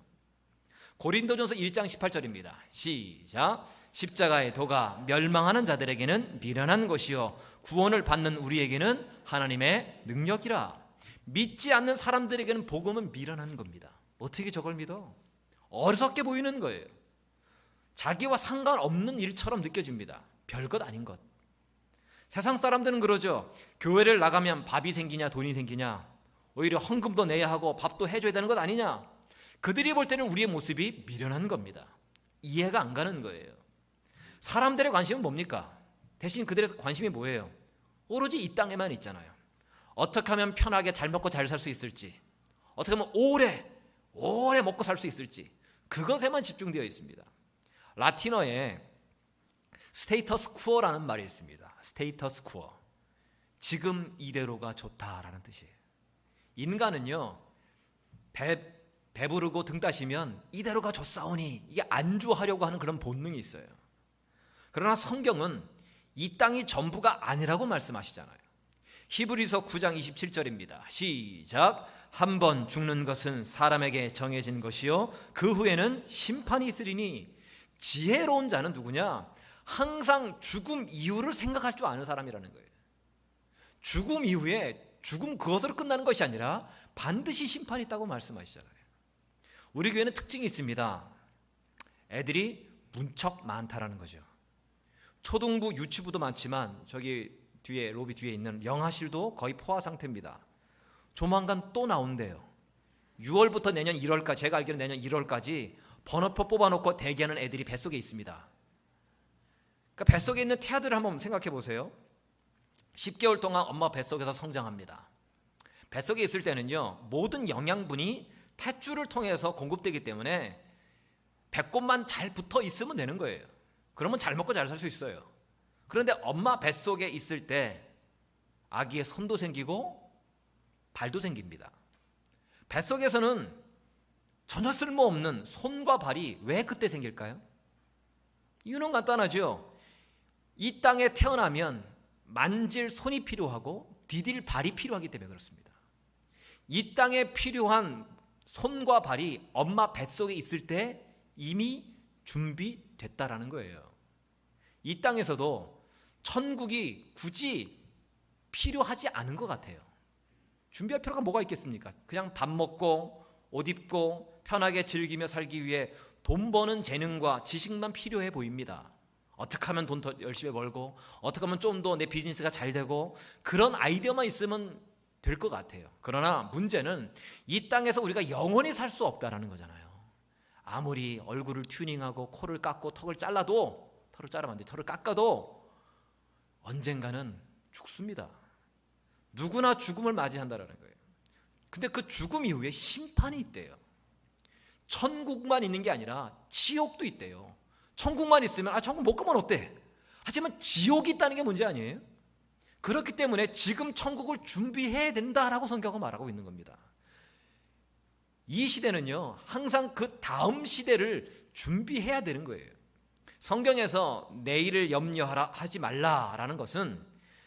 고린도전서 1장 18절입니다. 시작. 십자가의 도가 멸망하는 자들에게는 미련한 것이요 구원을 받는 우리에게는 하나님의 능력이라. 믿지 않는 사람들에게는 복음은 미련한 겁니다. 어떻게 저걸 믿어? 어리석게 보이는 거예요. 자기와 상관없는 일처럼 느껴집니다. 별것 아닌 것. 세상 사람들은 그러죠. 교회를 나가면 밥이 생기냐 돈이 생기냐, 오히려 헌금도 내야 하고 밥도 해줘야 되는 것 아니냐. 그들이 볼 때는 우리의 모습이 미련한 겁니다. 이해가 안 가는 거예요. 사람들의 관심은 뭡니까? 대신 그들의 관심이 뭐예요? 오로지 이 땅에만 있잖아요. 어떻게 하면 편하게 잘 먹고 잘 살 수 있을지, 어떻게 하면 오래 먹고 살 수 있을지, 그것에만 집중되어 있습니다. 라틴어에 스테이터스 쿠어라는 말이 있습니다. 스테이터스 쿠어, 지금 이대로가 좋다라는 뜻이에요. 인간은요, 배부르고 등 따시면 이대로가 좋사오니 이게 안주하려고 하는 그런 본능이 있어요. 그러나 성경은 이 땅이 전부가 아니라고 말씀하시잖아요. 히브리서 9장 27절입니다. 시작. 한 번 죽는 것은 사람에게 정해진 것이요 그 후에는 심판이 있으리니. 지혜로운 자는 누구냐? 항상 죽음 이후를 생각할 줄 아는 사람이라는 거예요. 죽음 이후에 죽음 그것으로 끝나는 것이 아니라 반드시 심판이 있다고 말씀하시잖아요. 우리 교회는 특징이 있습니다. 애들이 문척 많다라는 거죠. 초등부, 유치부도 많지만 저기 뒤에 로비 뒤에 있는 영하실도 거의 포화 상태입니다. 조만간 또 나온대요. 6월부터 내년 1월까지, 제가 알기로는 내년 1월까지 번호표 뽑아놓고 대기하는 애들이 뱃속에 있습니다. 그러니까 뱃속에 있는 태아들을 한번 생각해 보세요. 10개월 동안 엄마 뱃속에서 성장합니다. 뱃속에 있을 때는요, 모든 영양분이 탯줄을 통해서 공급되기 때문에 배꼽만 잘 붙어 있으면 되는 거예요. 그러면 잘 먹고 잘 살 수 있어요. 그런데 엄마 뱃속에 있을 때 아기의 손도 생기고 발도 생깁니다. 뱃속에서는 전혀 쓸모없는 손과 발이 왜 그때 생길까요? 이유는 간단하죠. 이 땅에 태어나면 만질 손이 필요하고 디딜 발이 필요하기 때문에 그렇습니다. 이 땅에 필요한 손과 발이 엄마 뱃속에 있을 때 이미 준비됐다라는 거예요. 이 땅에서도 천국이 굳이 필요하지 않은 것 같아요. 준비할 필요가 뭐가 있겠습니까? 그냥 밥 먹고 옷 입고 편하게 즐기며 살기 위해 돈 버는 재능과 지식만 필요해 보입니다. 어떻게 하면 돈 더 열심히 벌고, 어떻게 하면 좀 더 내 비즈니스가 잘 되고, 그런 아이디어만 있으면 될 것 같아요. 그러나 문제는 이 땅에서 우리가 영원히 살 수 없다는 거잖아요. 아무리 얼굴을 튜닝하고 코를 깎고 턱을 잘라도, 털을 자르면 안 돼, 털을 깎아도 언젠가는 죽습니다. 누구나 죽음을 맞이한다는 거예요. 근데 그 죽음 이후에 심판이 있대요. 천국만 있는 게 아니라 지옥도 있대요. 천국만 있으면 천국 못 가면 어때? 하지만 지옥이 있다는 게 문제 아니에요? 그렇기 때문에 지금 천국을 준비해야 된다라고 성경은 말하고 있는 겁니다. 이 시대는요, 항상 그 다음 시대를 준비해야 되는 거예요. 성경에서 내일을 염려하지 말라라는 것은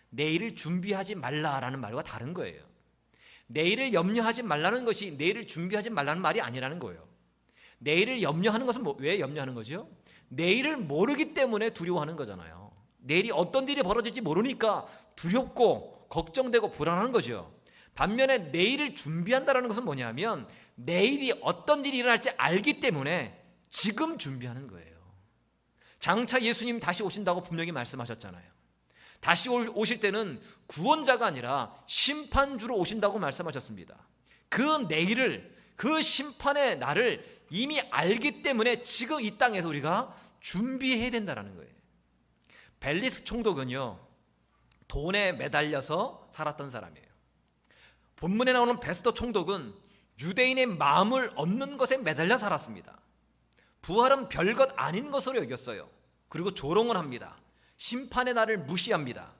내일을 준비하지 말라라는 말과 다른 거예요. 내일을 염려하지 말라는 것이 내일을 준비하지 말라는 말이 아니라는 거예요. 내일을 염려하는 것은 왜 염려하는 거죠? 내일을 모르기 때문에 두려워하는 거잖아요. 내일이 어떤 일이 벌어질지 모르니까 두렵고 걱정되고 불안한 거죠. 반면에 내일을 준비한다는 것은 뭐냐면 내일이 어떤 일이 일어날지 알기 때문에 지금 준비하는 거예요. 장차 예수님 다시 오신다고 분명히 말씀하셨잖아요. 다시 오실 때는 구원자가 아니라 심판주로 오신다고 말씀하셨습니다. 그 내일을, 그 심판의 날을 이미 알기 때문에 지금 이 땅에서 우리가 준비해야 된다는 거예요. 벨리스 총독은요, 돈에 매달려서 살았던 사람이에요. 본문에 나오는 베스도 총독은 유대인의 마음을 얻는 것에 매달려 살았습니다. 부활은 별것 아닌 것으로 여겼어요. 그리고 조롱을 합니다. 심판의 날을 무시합니다.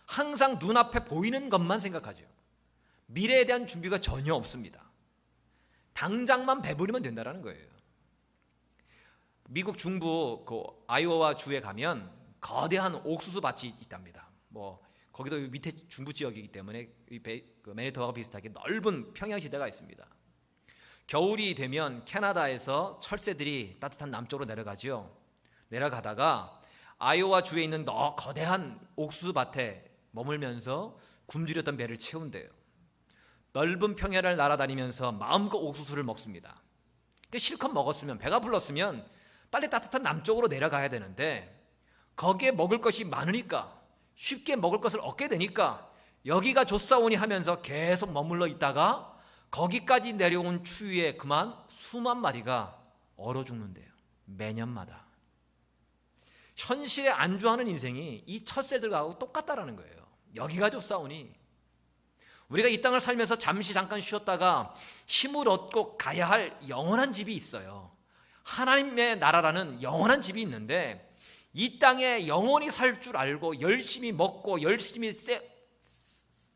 항상 눈앞에 보이는 것만 생각하죠. 미래에 대한 준비가 전혀 없습니다. 당장만 배부리면 된다는 거예요. 미국 중부 그 아이오와 주에 가면 거대한 옥수수 밭이 있답니다. 뭐 거기도 밑에 중부 지역이기 때문에 그 매니토바가 비슷하게 넓은 평야지대가 있습니다. 겨울이 되면 캐나다에서 철새들이 따뜻한 남쪽으로 내려가죠. 내려가다가 아이오와 주에 있는 거대한 옥수수 밭에 머물면서 굶주렸던 배를 채운대요. 넓은 평야를 날아다니면서 마음껏 옥수수를 먹습니다. 실컷 먹었으면, 배가 불렀으면 빨리 따뜻한 남쪽으로 내려가야 되는데 거기에 먹을 것이 많으니까, 쉽게 먹을 것을 얻게 되니까 여기가 좋사오니 하면서 계속 머물러 있다가 거기까지 내려온 추위에 그만 수만 마리가 얼어 죽는데요. 매년마다. 현실에 안주하는 인생이 이 철새들하고 똑같다라는 거예요. 여기가 좋사오니. 우리가 이 땅을 살면서 잠깐 쉬었다가 힘을 얻고 가야 할 영원한 집이 있어요. 하나님의 나라라는 영원한 집이 있는데 이 땅에 영원히 살 줄 알고 열심히 먹고 열심히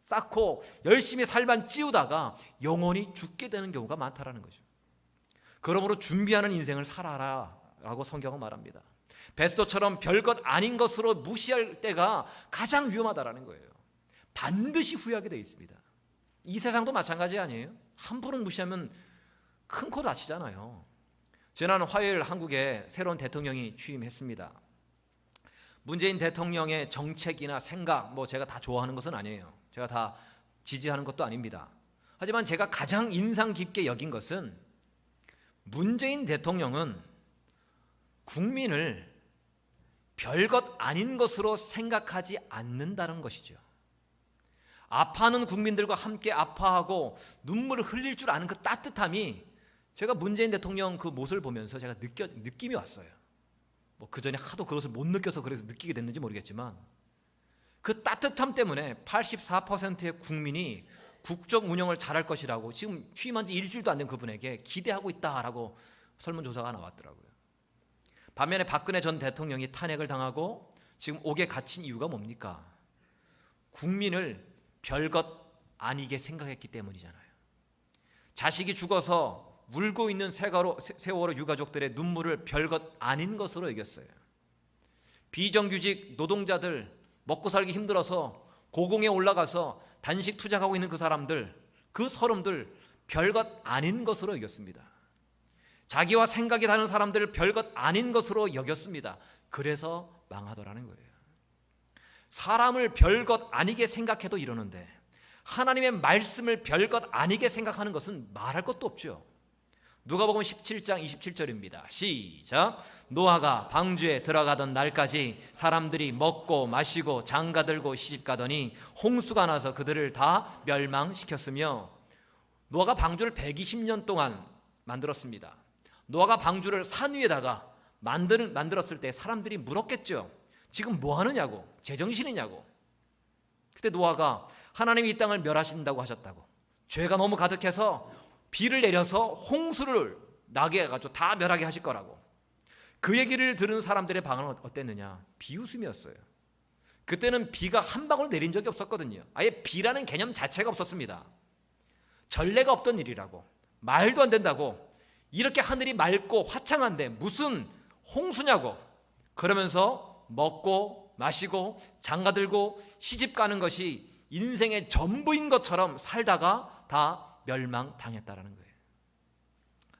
쌓고 열심히 살만 찌우다가 영원히 죽게 되는 경우가 많다라는 거죠. 그러므로 준비하는 인생을 살아라 라고 성경은 말합니다. 베스도처럼 별것 아닌 것으로 무시할 때가 가장 위험하다라는 거예요. 반드시 후회하게 되어 있습니다. 이 세상도 마찬가지 아니에요? 함부로 무시하면 큰 코 다치잖아요. 지난 화요일 한국에 새로운 대통령이 취임했습니다. 문재인 대통령의 정책이나 생각 제가 다 좋아하는 것은 아니에요. 제가 다 지지하는 것도 아닙니다. 하지만 제가 가장 인상 깊게 여긴 것은 문재인 대통령은 국민을 별것 아닌 것으로 생각하지 않는다는 것이죠. 아파하는 국민들과 함께 아파하고 눈물을 흘릴 줄 아는 그 따뜻함이 제가 문재인 대통령 그 모습을 보면서 제가 느낌이 왔어요. 그 전에 하도 그것을 못 느껴서 그래서 느끼게 됐는지 모르겠지만 그 따뜻함 때문에 84%의 국민이 국정 운영을 잘할 것이라고 지금 취임한 지 일주일도 안 된 그분에게 기대하고 있다라고 설문조사가 나왔더라고요. 반면에 박근혜 전 대통령이 탄핵을 당하고 지금 옥에 갇힌 이유가 뭡니까? 국민을 별것 아니게 생각했기 때문이잖아요. 자식이 죽어서 울고 있는 세월호 유가족들의 눈물을 별것 아닌 것으로 여겼어요. 비정규직 노동자들 먹고 살기 힘들어서 고공에 올라가서 단식 투쟁하고 있는 그 사람들, 그 서름들 별것 아닌 것으로 여겼습니다. 자기와 생각이 다른 사람들을 별것 아닌 것으로 여겼습니다. 그래서 망하더라는 거예요. 사람을 별것 아니게 생각해도 이러는데 하나님의 말씀을 별것 아니게 생각하는 것은 말할 것도 없죠. 누가복음 17장 27절입니다. 시작. 노아가 방주에 들어가던 날까지 사람들이 먹고 마시고 장가들고 시집가더니 홍수가 나서 그들을 다 멸망시켰으며, 노아가 방주를 120년 동안 만들었습니다. 노아가 방주를 산 위에다가 만들었을 때 사람들이 물었겠죠. 지금 뭐 하느냐고, 제정신이냐고. 그때 노아가 하나님이 이 땅을 멸하신다고 하셨다고, 죄가 너무 가득해서 비를 내려서 홍수를 나게 해가지고 다 멸하게 하실 거라고. 그 얘기를 들은 사람들의 반응은 어땠느냐? 비웃음이었어요. 그때는 비가 한 방울 내린 적이 없었거든요. 아예 비라는 개념 자체가 없었습니다. 전례가 없던 일이라고, 말도 안 된다고, 이렇게 하늘이 맑고 화창한데 무슨 홍수냐고, 그러면서 먹고 마시고 장가들고 시집 가는 것이 인생의 전부인 것처럼 살다가 다 멸망당했다라는 거예요.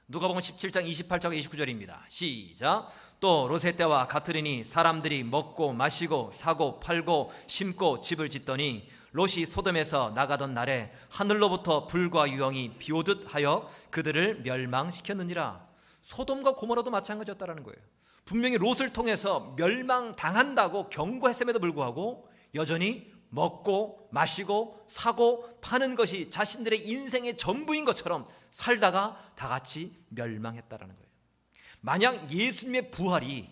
누가복음 17장 28절과 29절입니다. 시작. 또 롯의 때와 같으리니 사람들이 먹고 마시고 사고 팔고 심고 집을 짓더니 롯이 소돔에서 나가던 날에 하늘로부터 불과 유황이 비오듯 하여 그들을 멸망시켰느니라. 소돔과 고모라도 마찬가지였다라는 거예요. 분명히 롯을 통해서 멸망당한다고 경고했음에도 불구하고 여전히 먹고 마시고 사고 파는 것이 자신들의 인생의 전부인 것처럼 살다가 다 같이 멸망했다라는 거예요. 만약 예수님의 부활이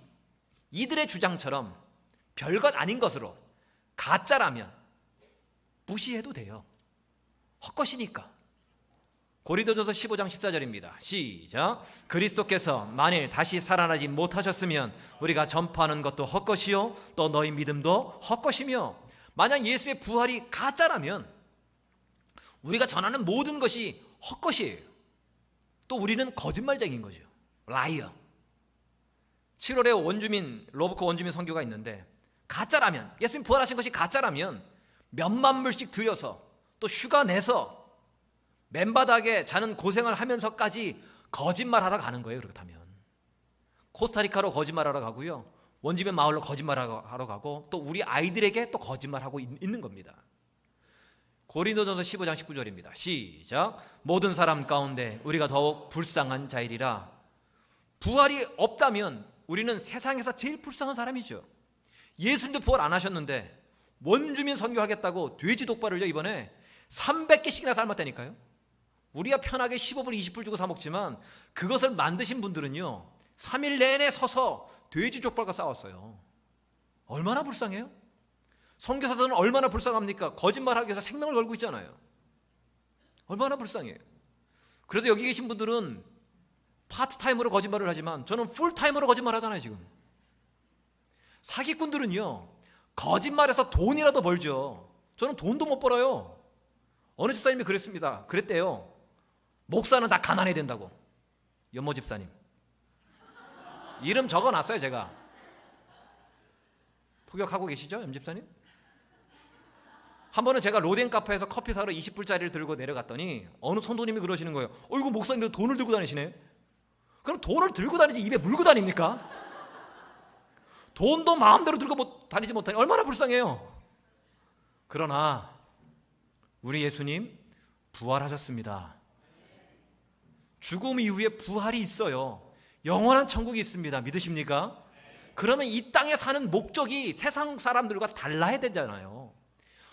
이들의 주장처럼 별것 아닌 것으로 가짜라면 무시해도 돼요. 헛것이니까. 고린도전서 15장 14절입니다. 시작. 그리스도께서 만일 다시 살아나지 못하셨으면 우리가 전파하는 것도 헛것이요 또 너희 믿음도 헛것이며, 만약 예수의 부활이 가짜라면 우리가 전하는 모든 것이 헛것이에요. 또 우리는 거짓말쟁이인 거죠. 라이어. 7월에 원주민 로브코 원주민 선교가 있는데, 가짜라면, 예수님 부활하신 것이 가짜라면 몇만 불씩 들여서 또 휴가 내서 맨바닥에 자는 고생을 하면서까지 거짓말하러 가는 거예요. 그렇다면 코스타리카로 거짓말하러 가고요, 원주민 마을로 거짓말하러 가고, 또 우리 아이들에게 또 거짓말하고 있는 겁니다. 고린도전서 15장 19절입니다. 시작. 모든 사람 가운데 우리가 더욱 불쌍한 자이리라. 부활이 없다면 우리는 세상에서 제일 불쌍한 사람이죠. 예수님도 부활 안 하셨는데 원주민 선교하겠다고 돼지 독발을요 이번에 300개씩이나 삶았다니까요. 우리가 편하게 15불 20불 주고 사 먹지만 그것을 만드신 분들은요 3일 내내 서서 돼지 족발과 싸웠어요. 얼마나 불쌍해요? 선교사들은 얼마나 불쌍합니까? 거짓말하기 위해서 생명을 걸고 있잖아요. 얼마나 불쌍해요. 그래도 여기 계신 분들은 파트타임으로 거짓말을 하지만 저는 풀타임으로 거짓말하잖아요. 지금 사기꾼들은요 거짓말해서 돈이라도 벌죠. 저는 돈도 못 벌어요. 어느 집사님이 그랬대요. 목사는 다 가난해야 된다고. 연모 집사님 이름 적어놨어요. 제가 토격하고 계시죠? 염 집사님? 한 번은 제가 로덴 카페에서 커피 사러 20불짜리를 들고 내려갔더니 어느 손도님이 그러시는 거예요. 이거 목사님들 돈을 들고 다니시네. 그럼 돈을 들고 다니지 입에 물고 다닙니까? 돈도 마음대로 들고 다니지 못하니 얼마나 불쌍해요. 그러나 우리 예수님 부활하셨습니다. 죽음 이후에 부활이 있어요. 영원한 천국이 있습니다. 믿으십니까? 그러면 이 땅에 사는 목적이 세상 사람들과 달라야 되잖아요.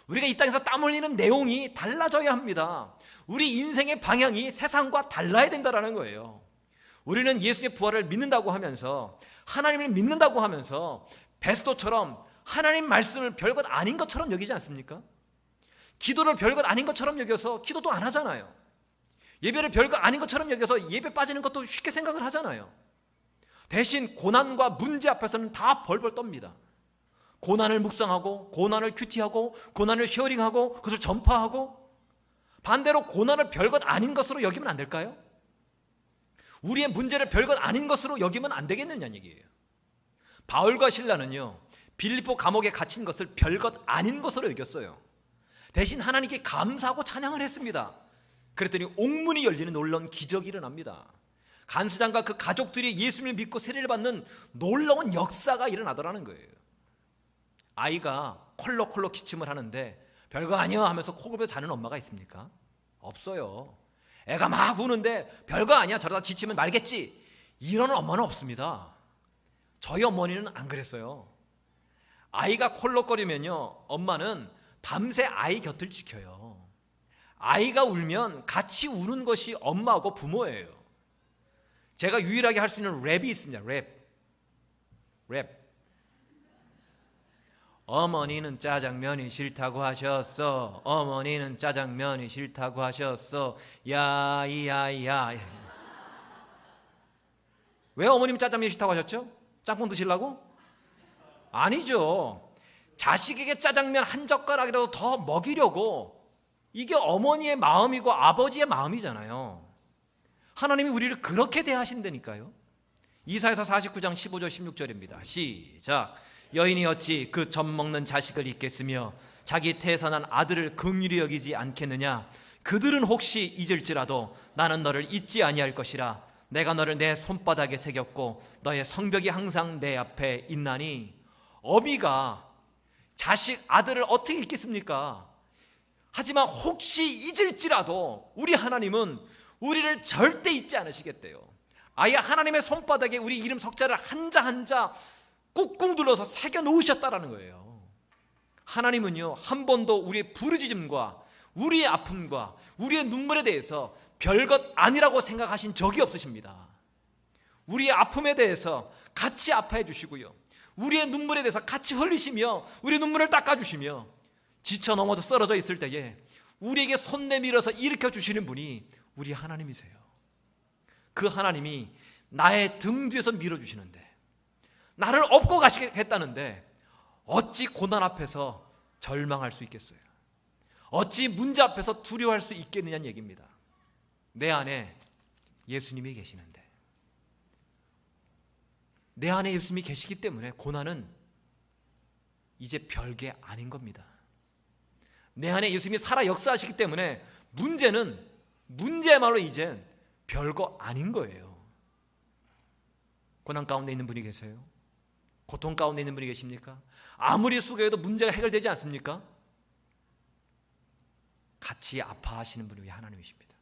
우리가 이 땅에서 땀 흘리는 내용이 달라져야 합니다. 우리 인생의 방향이 세상과 달라야 된다는 거예요. 우리는 예수의 부활을 믿는다고 하면서, 하나님을 믿는다고 하면서 베스도처럼 하나님 말씀을 별것 아닌 것처럼 여기지 않습니까? 기도를 별것 아닌 것처럼 여겨서 기도도 안 하잖아요. 예배를 별것 아닌 것처럼 여겨서 예배 빠지는 것도 쉽게 생각을 하잖아요. 대신 고난과 문제 앞에서는 다 벌벌 떱니다. 고난을 묵상하고, 고난을 큐티하고, 고난을 쉐어링하고, 그것을 전파하고. 반대로 고난을 별것 아닌 것으로 여기면 안 될까요? 우리의 문제를 별것 아닌 것으로 여기면 안 되겠느냐는 얘기예요. 바울과 실라는요 빌립보 감옥에 갇힌 것을 별것 아닌 것으로 여겼어요. 대신 하나님께 감사하고 찬양을 했습니다. 그랬더니 옥문이 열리는 놀라운 기적이 일어납니다. 간수장과 그 가족들이 예수님을 믿고 세례를 받는 놀라운 역사가 일어나더라는 거예요. 아이가 콜록콜록 기침을 하는데 별거 아니야 하면서 코골며 자는 엄마가 있습니까? 없어요. 애가 막 우는데 별거 아니야 저러다 지치면 말겠지 이러는 엄마는 없습니다. 저희 어머니는 안 그랬어요. 아이가 콜록거리면요 엄마는 밤새 아이 곁을 지켜요. 아이가 울면 같이 우는 것이 엄마하고 부모예요. 제가 유일하게 할 수 있는 랩이 있습니다. 랩. 어머니는 짜장면이 싫다고 하셨어. 어머니는 짜장면이 싫다고 하셨어. 야이야야. 왜 어머님 짜장면이 싫다고 하셨죠? 짬뽕 드시려고? 아니죠. 자식에게 짜장면 한 젓가락이라도 더 먹이려고. 이게 어머니의 마음이고 아버지의 마음이잖아요. 하나님이 우리를 그렇게 대하신다니까요. 이사야서 49장 15절 16절입니다. 시작. 여인이 어찌 그 젖 먹는 자식을 잊겠으며 자기 태산한 아들을 긍휼히 여기지 않겠느냐. 그들은 혹시 잊을지라도 나는 너를 잊지 아니할 것이라. 내가 너를 내 손바닥에 새겼고 너의 성벽이 항상 내 앞에 있나니. 어미가 자식 아들을 어떻게 잊겠습니까? 하지만 혹시 잊을지라도 우리 하나님은 우리를 절대 잊지 않으시겠대요. 아예 하나님의 손바닥에 우리 이름 석자를 한자 한자 꾹꾹 눌러서 새겨 놓으셨다라는 거예요. 하나님은요 한 번도 우리의 부르짖음과 우리의 아픔과 우리의 눈물에 대해서 별것 아니라고 생각하신 적이 없으십니다. 우리의 아픔에 대해서 같이 아파해 주시고요, 우리의 눈물에 대해서 같이 흘리시며 우리의 눈물을 닦아주시며 지쳐 넘어져 쓰러져 있을 때에 우리에게 손 내밀어서 일으켜 주시는 분이 우리 하나님이세요. 그 하나님이 나의 등 뒤에서 밀어주시는데, 나를 업고 가시겠다는데 어찌 고난 앞에서 절망할 수 있겠어요? 어찌 문제 앞에서 두려워할 수 있겠느냐는 얘기입니다. 내 안에 예수님이 계시는데, 내 안에 예수님이 계시기 때문에 고난은 이제 별게 아닌 겁니다. 내 안에 예수님이 살아 역사하시기 때문에 문제야말로 이젠 별거 아닌 거예요. 고난 가운데 있는 분이 계세요? 고통 가운데 있는 분이 계십니까? 아무리 수고해도 문제가 해결되지 않습니까? 같이 아파하시는 분이 하나님이십니다.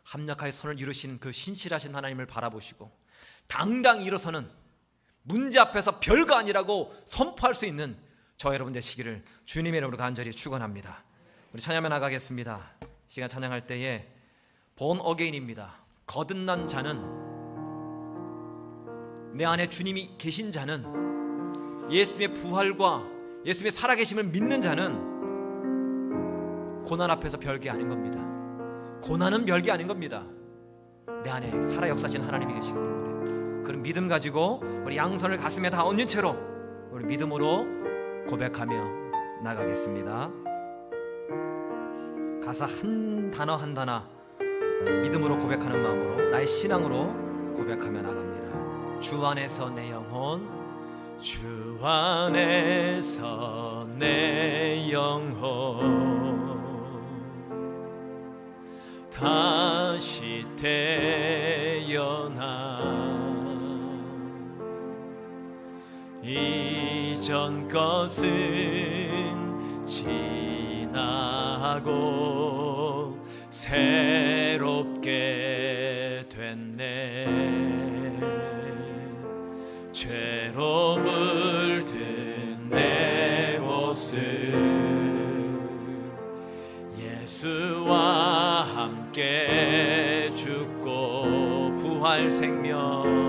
합력하여 선을 이루신 그 신실하신 하나님을 바라보시고 당당히 일어서는, 문제 앞에서 별거 아니라고 선포할 수 있는 저 여러분 되시기를 주님의 이름으로 간절히 축원합니다. 우리 찬양하며 나가겠습니다. 시간 찬양할 때에 본 어게인입니다. 거듭난 자는, 내 안에 주님이 계신 자는, 예수님의 부활과 예수님의 살아계심을 믿는 자는 고난 앞에서 별게 아닌 겁니다. 고난은 별게 아닌 겁니다. 내 안에 살아 역사하신 하나님이 계시기 때문에 그런 믿음 가지고 우리 양손을 가슴에 다 얹은 채로 우리 믿음으로 고백하며 나가겠습니다. 가사 한 단어 한 단어 믿음으로 고백하는 마음으로, 나의 신앙으로 고백하며 나갑니다. 주 안에서 내 영혼, 주 안에서 내 영혼 다시 태어나 이전 것은 지나고 새롭게 됐네. 죄로 물든 내 모습 예수와 함께 죽고 부활 생명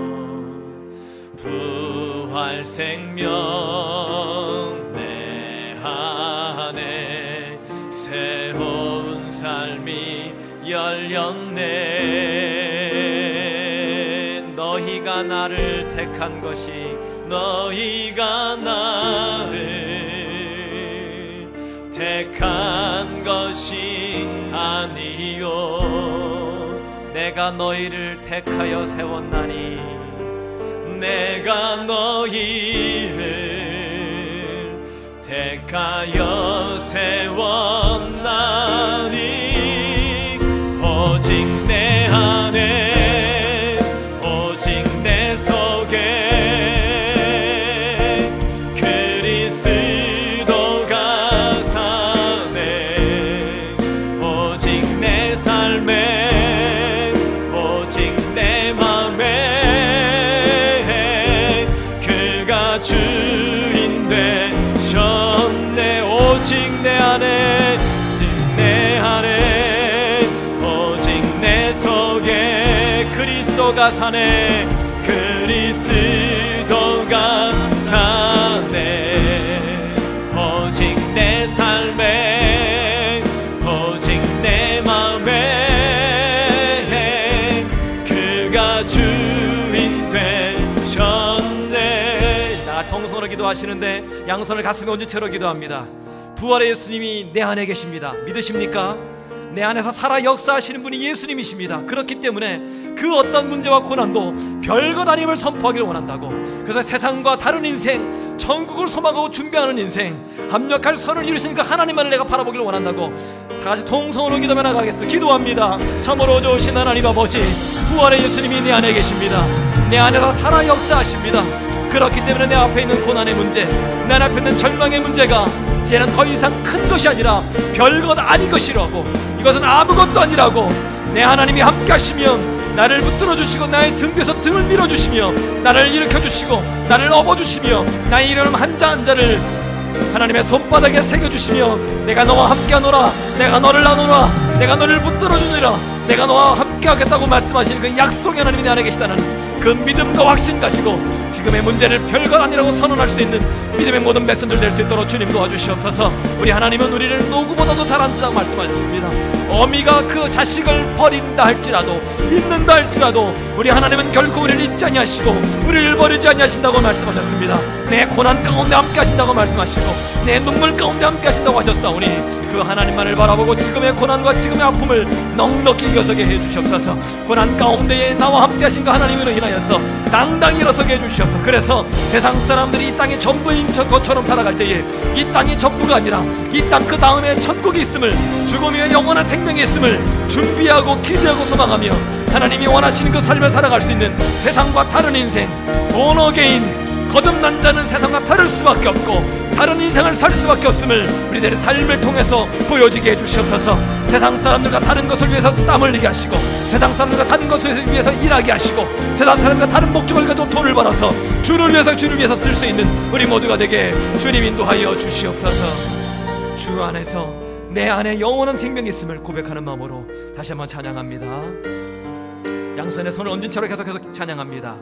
내 안에 새로운 삶이 열렸네. 너희가 나를 택한 것이, 너희가 나를 택한 것이 아니요 내가 너희를 택하여 세웠나니, 내가 너희를 택하여 세웠나니. 오직 내 안에, 오직 내 속에 그리스도가 사네. 오직 내 삶에, 오직 내 맘에 주인 되셨네. 오직 내 안에, 내 안에, 오직 내 속에 그리스도가 사네. 그리스도가 사네. 오직 내 삶에, 오직 내 맘에 그가 주인 되셨네. 통성으로 기도하시는데 양손을 가슴에 얹은 채로 기도합니다. 부활의 예수님이 내 안에 계십니다. 믿으십니까? 내 안에서 살아 역사하시는 분이 예수님이십니다. 그렇기 때문에 그 어떤 문제와 고난도 별것 아님을 선포하기를 원한다고. 그래서 세상과 다른 인생, 천국을 소망하고 준비하는 인생, 합력할 선을 이루신 그 하나님만을 내가 바라보기를 원한다고. 다같이 통성으로 기도하며 나가겠습니다. 기도합니다. 참으로 좋으신 하나님 아버지, 부활의 예수님이 내 안에 계십니다. 내 안에서 살아 역사하십니다. 그렇기 때문에 내 앞에 있는 고난의 문제, 내 앞에 있는 절망의 문제가 이제는 더 이상 큰 것이 아니라 별것 아닌 것이라고, 이것은 아무것도 아니라고, 내 하나님이 함께 하시면 나를 붙들어 주시고 나의 등 뒤에서 등을 밀어 주시며 나를 일으켜 주시고 나를 업어 주시며 나의 이름 한자 한자를 하나님의 손바닥에 새겨 주시며 내가 너와 함께 하노라, 내가 너를 나누라, 내가 너를 붙들어 주리라, 내가 너와 함께 하겠다고 말씀하시는 그 약속의 하나님이 내 안에 계시다는 그 믿음과 확신 가지고 지금의 문제를 별것 아니라고 선언할 수 있는 믿음의 모든 백성들 될 수 있도록 주님 도와주시옵소서. 우리 하나님은 우리를 누구보다도 잘 안다고 말씀하셨습니다. 어미가 그 자식을 버린다 할지라도, 잊는다 할지라도 우리 하나님은 결코 우리를 잊지 아니하시고 우리를 버리지 아니하신다고 말씀하셨습니다. 내 고난 가운데 함께 하신다고 말씀하시고 내 눈물 가운데 함께 하신다고 하셨사오니 그 하나님만을 바라보고 지금의 고난과 지금의 아픔을 넉넉히 이겨서게 해주시옵소서. 고난 가운데에 나와 함께 하신 그 하나님으로 인하여서 당당히 일어서게 해주시옵소서. 그래서 세상 사람들이 이 땅이 전부인 것처럼 살아갈 때에 이 땅이 전부가 아니라 이 땅 그 다음에 천국이 있음을, 죽음이며 영원한 생명이 있음을 준비하고 기대하고 소망하며 하나님이 원하시는 그 삶을 살아갈 수 있는 세상과 다른 인생, 본어게인, 거듭난 자는 세상과 다를 수밖에 없고 다른 인생을 살 수밖에 없음을 우리들의 삶을 통해서 보여지게 해주시옵소서. 세상 사람들과 다른 것을 위해서 땀 흘리게 하시고 세상 사람들과 다른 것을 위해서 일하게 하시고 세상 사람과 다른 목적을 가지고 돈을 벌어서 주를 위해서 쓸 수 있는 우리 모두가 되게 주님 인도하여 주시옵소서. 주 안에서 내 안에 영원한 생명이 있음을 고백하는 마음으로 다시 한번 찬양합니다. 양손에 손을 얹은 채로 계속해서 찬양합니다.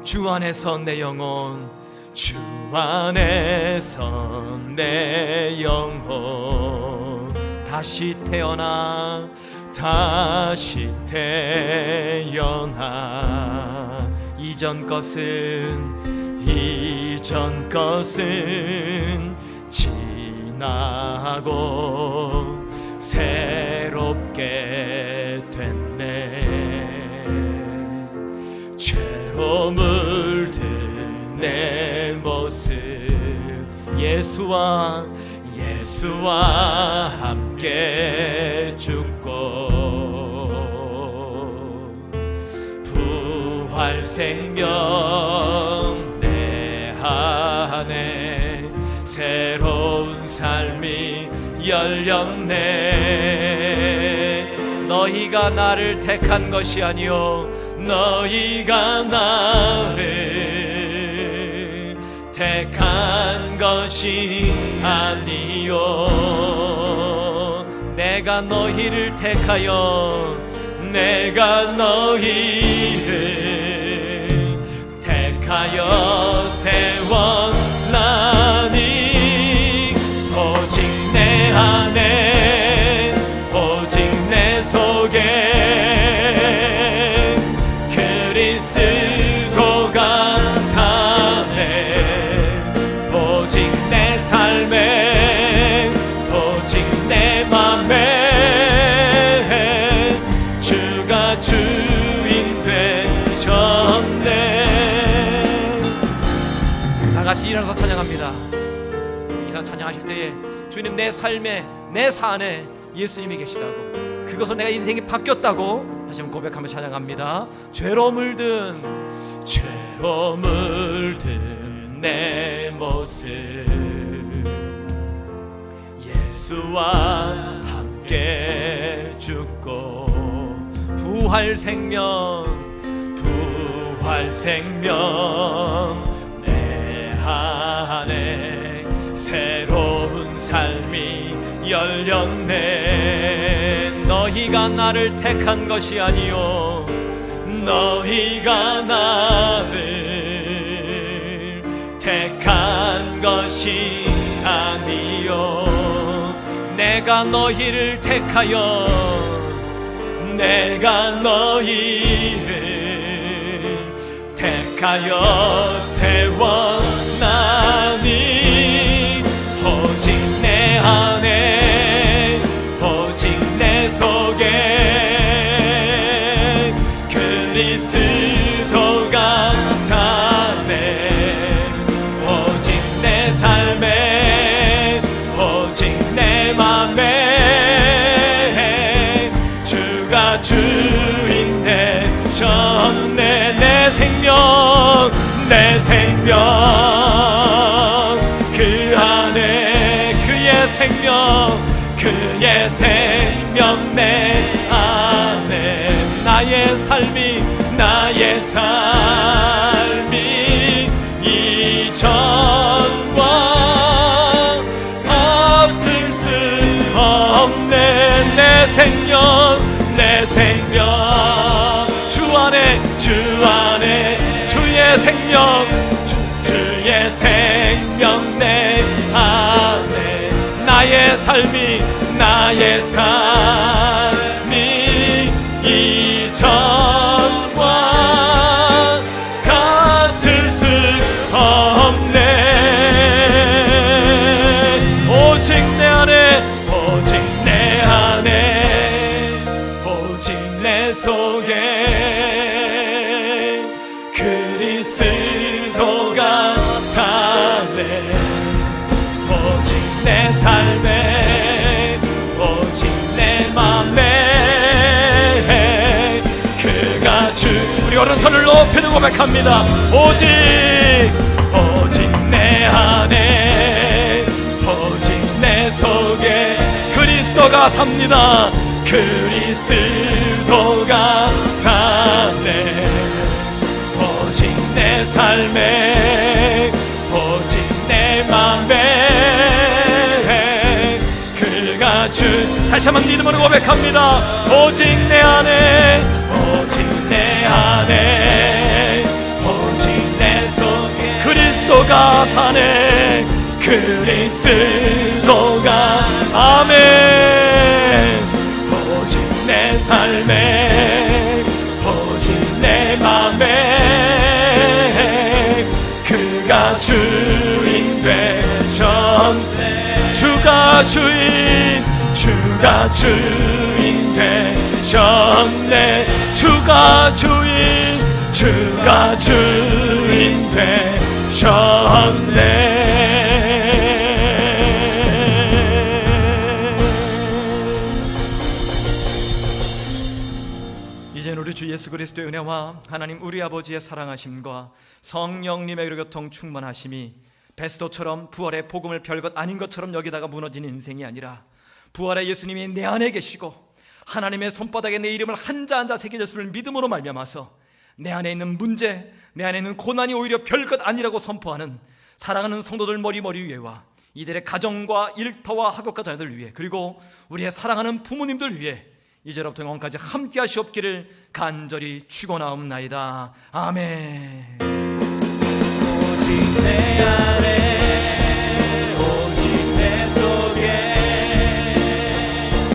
주 안에서 내 영혼, 주 안에서 내 영혼 다시 태어나 이전 것은 지나고 새롭게 됐네. 죄로 물든 내 모습 예수와 함께 죽고 부활 생명 내 안에 새로운 삶이 열렸네. 너희가 나를 택한 것이 아니요 너희가 나를 택한 것이 아니요 내가 너희를 택하여 내가 너희를 택하여 세웠나니 오직 내 안에 오직 내 속에 그리스도가 사네. 오직 내 삶에 오직 내 맘에 주가 주인 되셨네. 다같이 일어나서 찬양합니다. 이상 찬양하실 때에 주님 내 삶에 내 산에 예수님이 계시다고, 그것으로 내가 인생이 바뀌었다고 다시 한번 고백하며 찬양합니다. 죄로 물든 내 모습 예수와 함께 죽고 부활 생명 내 안에 새로운 삶이 열렸네. 너희가 나를 택한 것이 아니요 너희가 나를 택한 것이 아니요 내가 너희를 택하여 내가 너희를 택하여 세웠나니 오직 내 안에 오직 내 속에 그리스도가 사네. 오직 내 삶에 오직 내 맘에 주가 주인 되셨네. 내 생명 그 안에 그의 생명 내 안에 나의 삶이 이전과 없을 수 없네. 내 생명 주 안에 주의 생명 주의 생명 내 안에 나의 삶이 이전과 같을 수 없네. 오직 내 안에 오직 내 속에 그리스도가 사네. 오직 내 삶에 오직 내 맘에 그가 주. 우리 오른손을 높이 들고 고백합니다. 오직 내 안에 오직 내 속에 그리스도가 삽니다. 그리스도가 사네. 오직 내 삶에 오직 내 맘에 그가 주. 다시 한번 믿음으로 고백합니다. 오직 내 안에 오직 내 안에 오직 내 속에 그리스도가 사네. 그리스도가 아멘. 오직 내 삶에 오직 내 맘에 그가 주인 되셨네. 주가 주인 되셨네. 주가 주인 되셨네. 이제는 우리 주 예수 그리스도의 은혜와 하나님 우리 아버지의 사랑하심과 성령님의 교통 충만하심이 베스도처럼 부활의 복음을 별것 아닌 것처럼 여기다가 무너진 인생이 아니라 부활의 예수님이 내 안에 계시고 하나님의 손바닥에 내 이름을 한자 한자 새겨졌음을 믿음으로 말미암아서 내 안에 있는 문제, 내 안에 있는 고난이 오히려 별것 아니라고 선포하는 사랑하는 성도들 머리 위에와 이들의 가정과 일터와 학교과 자녀들 위해 그리고 우리의 사랑하는 부모님들 위해 이제로부터 영원까지 함께 하시옵기를 간절히 축원하옵나이다. 아멘. 오직 내 안에